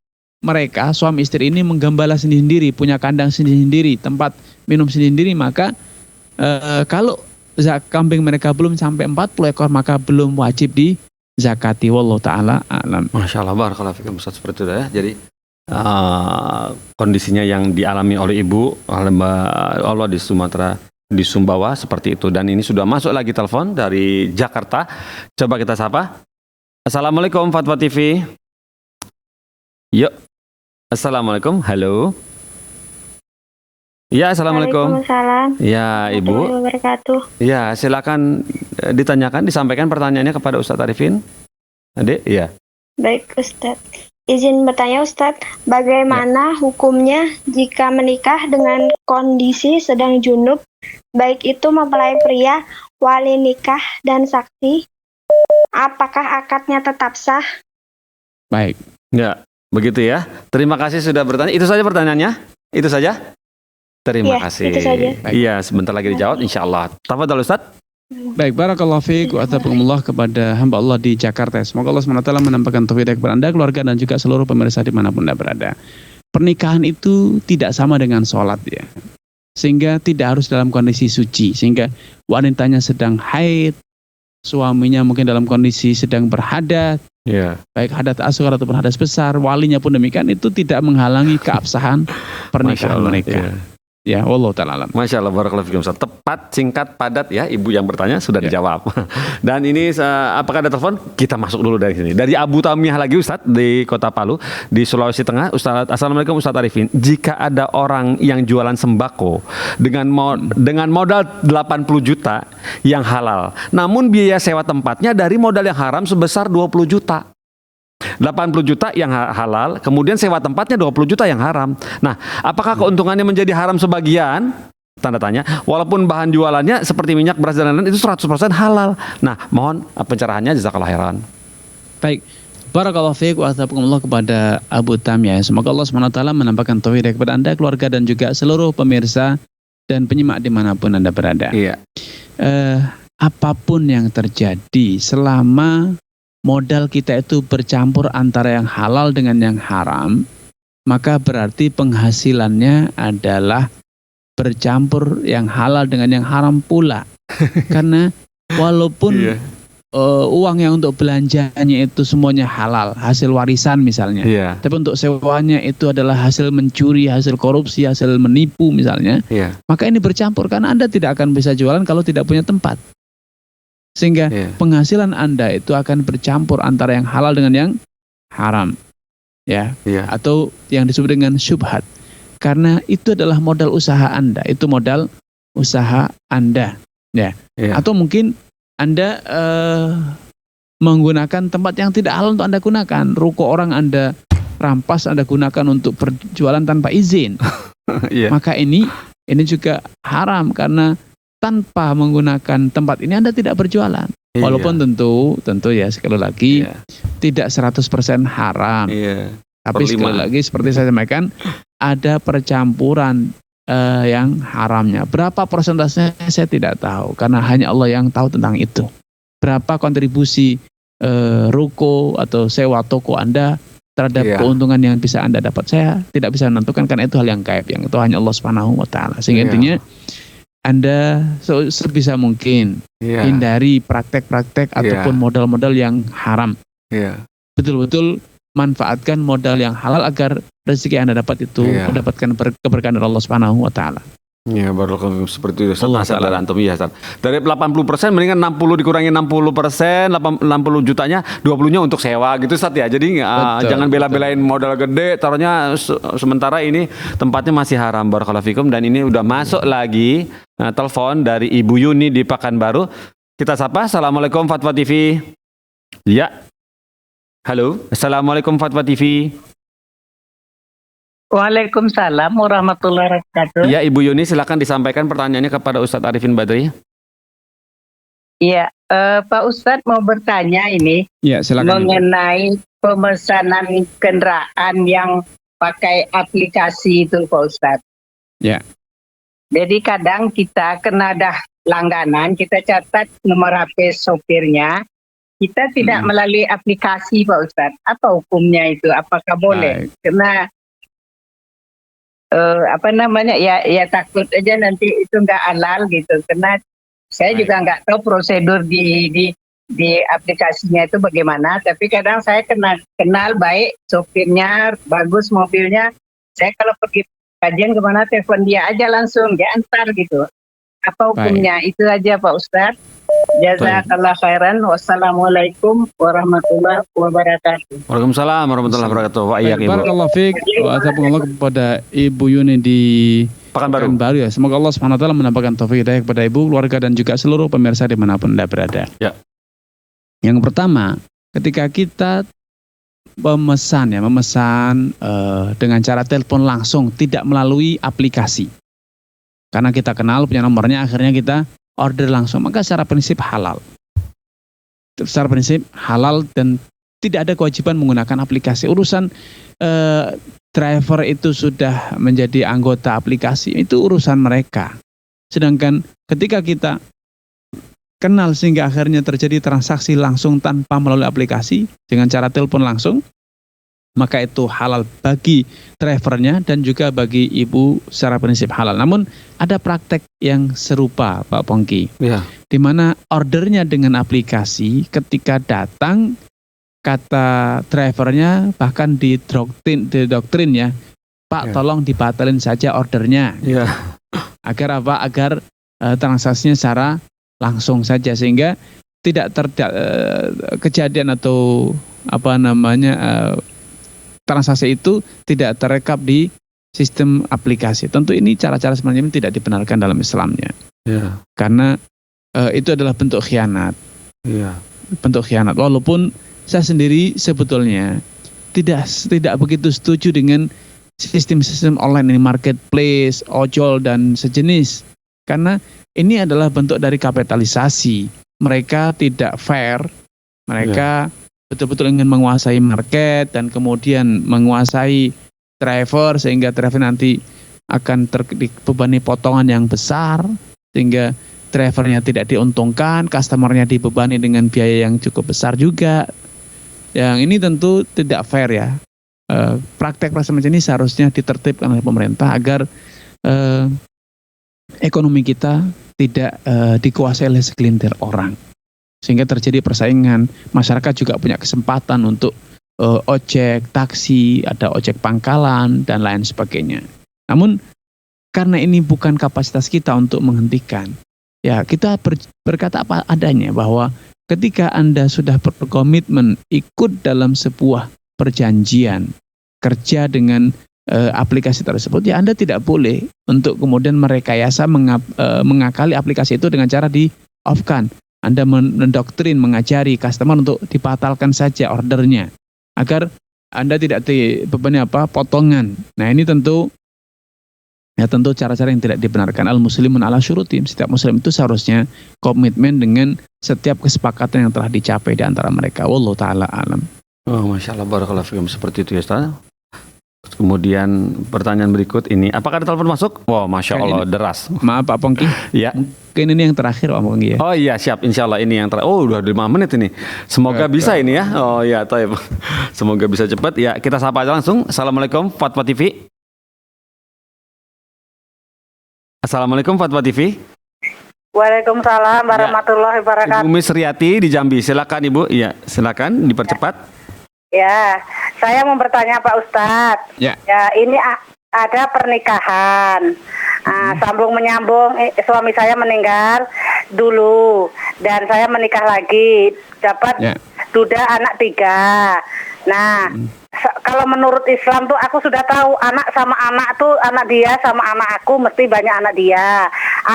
mereka suami istri ini menggembala sendiri-sendiri, punya kandang sendiri-sendiri, tempat minum sendiri-sendiri, maka kalau kambing mereka belum sampai 40 ekor maka belum wajib dizakati. Wallahu taala a'lam. Masya Allah, barakallahu fikum Ustaz, seperti itu ya. Jadi kondisinya yang dialami oleh Ibu Allah di Sumatera, di Sumbawa seperti itu. Dan ini sudah masuk lagi telepon dari Jakarta. Coba kita sapa. Assalamualaikum Fatwa TV. Yuk. Assalamualaikum. Halo. Ya, assalamualaikum. Waalaikumsalam. Ya, Ibu. Warahmatullahi wabarakatuh. Ya, silakan ditanyakan, disampaikan pertanyaannya kepada Ustadz Arifin. Adik, ya. Baik Ustadz. Izin bertanya Ustadz, bagaimana hukumnya jika menikah dengan kondisi sedang junub, baik itu mempelai pria, wali nikah, dan saksi? Apakah akadnya tetap sah? Baik. Ya, begitu ya. Terima kasih sudah bertanya. Itu saja pertanyaannya? Itu saja? Terima kasih. Itu saja. Iya, sebentar lagi dijawab insyaallah. Tafadhol Ustaz. Baik, barakallahu fiik wa atakumullah kepada hamba Allah di Jakarta. Semoga Allah SWT menampakkan taufik kepada Anda, keluarga, dan juga seluruh pemirsa dimanapun Anda berada. Pernikahan itu tidak sama dengan sholat ya. Sehingga tidak harus dalam kondisi suci. Sehingga wanitanya sedang haid, suaminya mungkin dalam kondisi sedang berhadat, Ya. baik hadat asghar ataupun hadas besar, walinya pun demikian, itu tidak menghalangi keabsahan pernikahan mereka. Ya, wallahu ta'ala alam. Masya Allah, barakallahu fikum Ustaz. Tepat, singkat, padat ya. Ibu yang bertanya sudah dijawab. Dan ini apakah ada telepon? Kita masuk dulu dari sini. Dari Abu Tamiah lagi Ustaz di Kota Palu, di Sulawesi Tengah. Ustaz, assalamualaikum Ustaz Arifin. Jika ada orang yang jualan sembako dengan modal 80 juta yang halal, namun biaya sewa tempatnya dari modal yang haram sebesar 20 juta. 80 juta yang halal, kemudian sewa tempatnya 20 juta yang haram. Nah, apakah keuntungannya menjadi haram sebagian? Tanda tanya. Walaupun bahan jualannya seperti minyak, beras, dan lain-lain itu 100% halal. Nah, mohon pencerahannya, jazakallahu khairan. Baik. Barakallahu fiik wa atakumullah kepada Abu Tamiah. Semoga Allah SWT menampakkan taufik kepada Anda, keluarga, dan juga seluruh pemirsa dan penyimak dimanapun Anda berada. Iya. Apapun yang terjadi selama modal kita itu bercampur antara yang halal dengan yang haram, maka berarti penghasilannya adalah bercampur yang halal dengan yang haram pula. Karena walaupun uang yang untuk belanjanya itu semuanya halal, hasil warisan misalnya, tapi untuk sewanya itu adalah hasil mencuri, hasil korupsi, hasil menipu misalnya, maka ini bercampur karena Anda tidak akan bisa jualan kalau tidak punya tempat. Sehingga penghasilan Anda itu akan bercampur antara yang halal dengan yang haram, atau yang disebut dengan syubhat. Karena itu adalah modal usaha Anda, itu modal usaha Anda, Atau mungkin Anda menggunakan tempat yang tidak halal untuk Anda gunakan, ruko orang Anda rampas, Anda gunakan untuk berjualan tanpa izin. Maka ini juga haram karena tanpa menggunakan tempat ini Anda tidak berjualan. Walaupun tentu ya sekali lagi Iya. tidak 100% haram. Iya. Tapi sekali Perlima. lagi seperti saya sampaikan ada percampuran yang haramnya. Berapa persentasenya saya tidak tahu karena hanya Allah yang tahu tentang itu. Berapa kontribusi ruko atau sewa toko Anda terhadap Iya. keuntungan yang bisa Anda dapat, saya tidak bisa menentukan karena itu hal yang gaib, yang itu hanya Allah Subhanahu wa taala. Sehingga Iya. intinya Anda sebisa mungkin Iya. hindari praktek-praktek Iya. ataupun modal-modal yang haram. Iya. Betul-betul manfaatkan modal yang halal agar rezeki yang Anda dapat itu Iya. mendapatkan keberkahan dari Allah Subhanahu wa taala. Ya, baru seperti itu. Allah Nasihat Ta'ala. dari antum ya, Ustaz. Dari 80% mendingan 60 dikurangi 60%, 60 jutanya 20-nya untuk sewa gitu, Ustaz ya. Jadi Betul, jangan bela-belain modal gede, taruhnya sementara ini tempatnya masih haram. Barakallahu fikum. Dan ini udah masuk lagi telepon dari Ibu Yuni di Pekanbaru. Kita sapa. Assalamualaikum Fatwa TV. Ya. Halo. Assalamualaikum Fatwa TV. Waalaikumsalam warahmatullahi wabarakatuh. Ya, Ibu Yuni silakan disampaikan pertanyaannya kepada Ustadz Arifin Badri. Iya, Pak Ustadz mau bertanya ini Ya, silakan. mengenai pemesanan kendaraan yang pakai aplikasi itu, Pak Ustadz. Ya. Jadi kadang kita kena dah langganan, kita catat nomor HP sopirnya, kita tidak melalui aplikasi, Pak Ustadz. Apa hukumnya itu? Apakah boleh? Baik. Karena ya takut aja nanti itu nggak halal gitu, karena saya Baik. juga nggak tahu prosedur di aplikasinya itu bagaimana, tapi kadang saya kenal baik sopirnya, bagus mobilnya, saya kalau pergi kajian kemana telepon dia aja langsung, dia antar gitu. Apa hukumnya? Itu aja Pak Ustadz. Jazakallah khairan. Wassalamualaikum warahmatullahi wabarakatuh. Waalaikumsalam warahmatullahi wabarakatuh. Wa iyyakum, Ibu. Barakallahu fiik wa ataqullah kepada Ibu Yuni di Pekanbaru. Pekanbaru ya. Semoga Allah Subhanahu wa taala menambahkan taufik hidayah kepada Ibu, keluarga dan juga seluruh pemirsa dimanapun Anda berada. Ya. Yang pertama, ketika kita memesan dengan cara telepon langsung, tidak melalui aplikasi. Karena kita kenal punya nomornya, akhirnya kita order langsung, maka secara prinsip halal. Secara prinsip halal dan tidak ada kewajiban menggunakan aplikasi. Urusan driver itu sudah menjadi anggota aplikasi, itu urusan mereka. Sedangkan ketika kita kenal sehingga akhirnya terjadi transaksi langsung tanpa melalui aplikasi dengan cara telepon langsung, maka itu halal bagi drivernya dan juga bagi ibu secara prinsip halal. Namun ada praktek yang serupa, Pak Pongki, Ya. di mana ordernya dengan aplikasi, ketika datang kata drivernya bahkan didoktrin ya, Pak Ya. tolong dibatalin saja ordernya. Ya. Agar apa? Agar transaksinya secara langsung saja, sehingga tidak kejadian atau transaksi itu tidak terekap di sistem aplikasi. Tentu ini cara-cara sebenarnya tidak dibenarkan dalam Islamnya. Ya. Karena itu adalah bentuk khianat. Ya. Bentuk khianat. Walaupun saya sendiri sebetulnya tidak begitu setuju dengan sistem-sistem online ini, marketplace, ojol dan sejenis. Karena ini adalah bentuk dari kapitalisasi. Mereka tidak fair. Mereka betul-betul ingin menguasai market dan kemudian menguasai driver, sehingga driver nanti akan dibebani potongan yang besar, sehingga drivernya tidak diuntungkan, customernya dibebani dengan biaya yang cukup besar juga. Yang ini tentu tidak fair ya. Praktek semacam ini seharusnya ditertibkan oleh pemerintah agar ekonomi kita tidak dikuasai oleh segelintir orang, sehingga terjadi persaingan. Masyarakat juga punya kesempatan untuk ojek, taksi, ada ojek pangkalan dan lain sebagainya. Namun karena ini bukan kapasitas kita untuk menghentikan, ya kita berkata apa adanya, bahwa ketika Anda sudah berkomitmen ikut dalam sebuah perjanjian kerja dengan aplikasi tersebut, ya Anda tidak boleh untuk kemudian merekayasa mengakali aplikasi itu dengan cara di-off-kan. Anda mendoktrin, mengajari customer untuk dibatalkan saja ordernya agar Anda tidak dibebani potongan. Nah, ini tentu Ya tentu cara-cara yang tidak dibenarkan. Al-muslimun ala syurutim. Setiap muslim itu seharusnya komitmen dengan setiap kesepakatan yang telah dicapai di antara mereka. Wallahu ta'ala alam. Oh, Masya Allah, barakallahu fikum, seperti itu ya Ustaz. Kemudian pertanyaan berikut ini, apakah ada telepon masuk? Wow, Masya Allah, deras. Maaf Pak Pongki, Ya. mungkin ini yang terakhir Pak Pongki ya. Oh iya, siap, insya Allah ini yang terakhir. Oh, udah 5 menit ini. Semoga bisa ini ya. Oh iya, taib. Semoga bisa cepat. Ya, kita sapa aja langsung. Assalamualaikum Fatwa TV. Assalamualaikum Fatwa TV. Waalaikumsalam warahmatullahi wabarakatuh. Ibu Miss Riyati di Jambi. Silakan Ibu. Iya, silakan dipercepat. Ya, saya mau bertanya Pak Ustadz. Ya. Ini ada pernikahan. Sambung menyambung, suami saya meninggal dulu dan saya menikah lagi, dapat duda anak 3. Nah, kalau menurut Islam tuh aku sudah tahu anak sama anak tuh anak dia sama anak aku mesti banyak anak dia.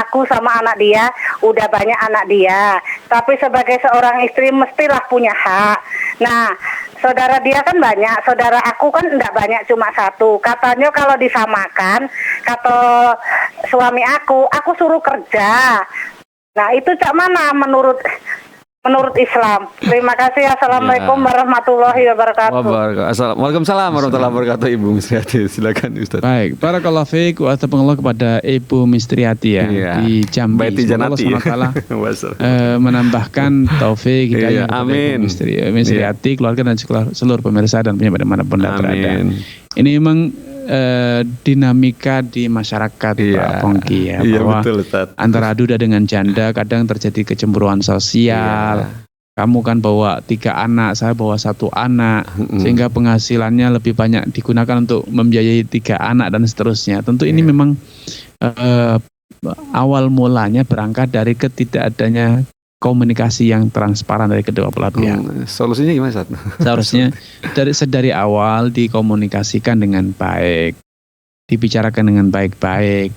Aku sama anak dia udah banyak anak dia. Tapi sebagai seorang istri mestilah punya hak. Nah, saudara dia kan banyak, saudara aku kan enggak banyak, cuma 1. Katanya kalau disamakan, kata suami aku suruh kerja. Nah, itu cak mana menurut Islam? Terima kasih. Assalamualaikum warahmatullahi wabarakatuh. Waalaikumsalam warahmatullahi wabarakatuh Ibu Miss Riyati. Silakan Ustaz. Baik, barakallahu fiik wa taqabbalallahu kepada Ibu Miss Riyati ya di Jambi. Baiti Semoga Janati. Allah SWT menambahkan taufik hidayah kepada amin. Ibu Miss Riyati, keluarga dan seluruh pemirsa dan penyiar dimanapun berada. Amin. Ini memang dinamika di masyarakat Pak Pongki ya, Iya, bahwa betul Ustaz. antara duda dengan janda kadang terjadi kecemburuan sosial. Kamu kan bawa 3 anak, saya bawa 1 anak, sehingga penghasilannya lebih banyak digunakan untuk membiayai 3 anak dan seterusnya. Tentu ini memang awal mulanya berangkat dari ketidakadanya komunikasi yang transparan dari kedua belah pihak. Solusinya gimana Ustaz? Seharusnya dari awal dikomunikasikan dengan baik, dibicarakan dengan baik-baik,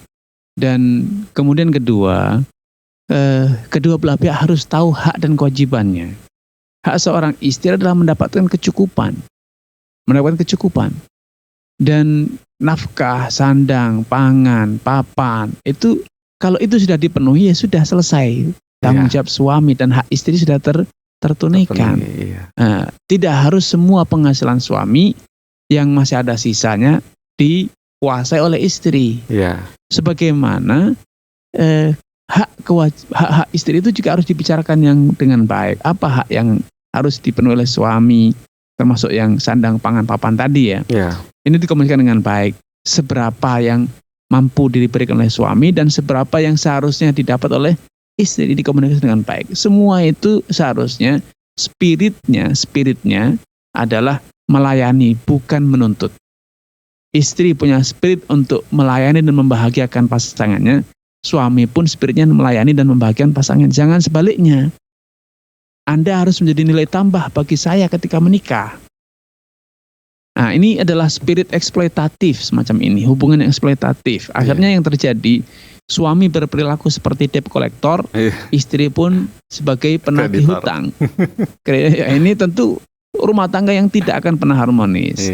dan kemudian kedua belah pihak harus tahu hak dan kewajibannya. Hak seorang istri adalah mendapatkan kecukupan, dan nafkah, sandang, pangan, papan itu kalau itu sudah dipenuhi ya sudah selesai. Tanggung jawab suami dan hak istri sudah tertunaikan. Tidak harus semua penghasilan suami yang masih ada sisanya dikuasai oleh istri. Sebagaimana hak istri itu juga harus dibicarakan yang dengan baik. Apa hak yang harus dipenuhi oleh suami, termasuk yang sandang, pangan, papan tadi ya. Ini dikomunikasikan dengan baik. Seberapa yang mampu diberikan oleh suami dan seberapa yang seharusnya didapat oleh istri, dikomunikasikan dengan baik. Semua itu seharusnya spiritnya adalah melayani, bukan menuntut. Istri punya spirit untuk melayani dan membahagiakan pasangannya. Suami pun spiritnya melayani dan membahagiakan pasangan. Jangan sebaliknya. Anda harus menjadi nilai tambah bagi saya ketika menikah. Nah, ini adalah spirit eksploitatif semacam ini, hubungan yang eksploitatif. Akhirnya yang terjadi, suami berperilaku seperti debt collector, istri pun sebagai penagih hutang. Ini tentu rumah tangga yang tidak akan pernah harmonis.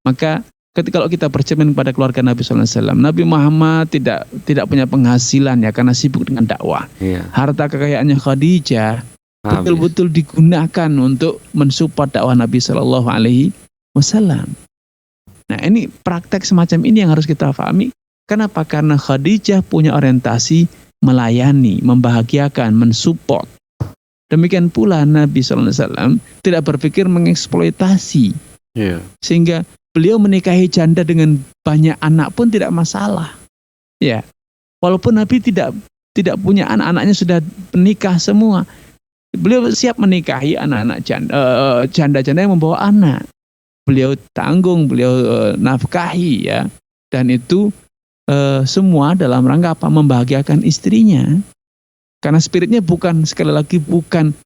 Maka kalau kita bercermin pada keluarga Nabi SAW, Nabi Muhammad tidak punya penghasilan ya karena sibuk dengan dakwah. Harta kekayaannya Khadijah betul-betul digunakan untuk mensupport dakwah Nabi SAW. Nah, ini praktek semacam ini yang harus kita pahami. Kenapa? Karena Khadijah punya orientasi melayani, membahagiakan, mensupport. Demikian pula Nabi SAW tidak berpikir mengeksploitasi. Sehingga beliau menikahi janda dengan banyak anak pun tidak masalah. Ya, walaupun Nabi tidak punya anak-anaknya sudah menikah semua, beliau siap menikahi anak-anak janda-janda yang membawa anak. Beliau tanggung, beliau nafkahi ya, dan itu semua dalam rangka apa? Membahagiakan istrinya. Karena spiritnya sekali lagi bukan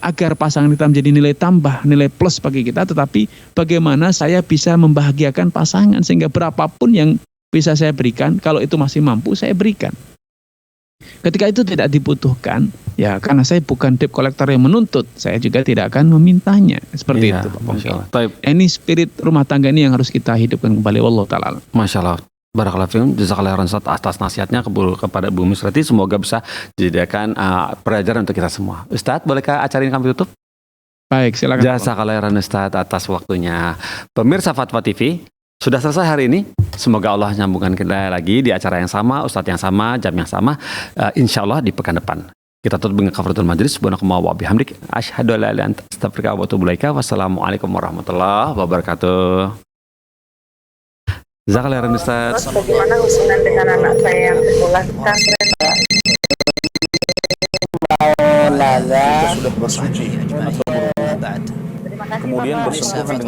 agar pasangan kita menjadi nilai tambah, nilai plus bagi kita, tetapi bagaimana saya bisa membahagiakan pasangan sehingga berapapun yang bisa saya berikan, kalau itu masih mampu saya berikan. Ketika itu tidak dibutuhkan, ya karena saya bukan debt collector yang menuntut, saya juga tidak akan memintanya. Seperti itu Pak Pongki. Ini spirit rumah tangga ini yang harus kita hidupkan kembali. Wallahu ta'ala. Masya Allah. Barakallahu fiikum, jazakallahu khairan Ustaz atas nasihatnya kepada Bu Misrati. Semoga bisa dijadikan pelajaran untuk kita semua. Ustaz, bolehkah acara ini kami tutup? Baik, silakan. Jazakallahu khairan Ustaz atas waktunya. Pemirsa Fatwa TV, sudah selesai hari ini. Semoga Allah nyambungkan kita lagi di acara yang sama, Ustadz yang sama, jam yang sama. Insya Allah di pekan depan. Kita tutup dengan kafaratul majlis. Subhanakallahumma wa bihamdik. Asyhadu an la ilaha illa anta astaghfiruka wa atubu ilaika. Wassalamualaikum warahmatullahi wabarakatuh. Jazakallahu khairan Ustaz. Bagaimana hubungan dengan anak saya yang sekolah pesantren? Sudah bersuci atau berwudu, kemudian bersentuhan dengan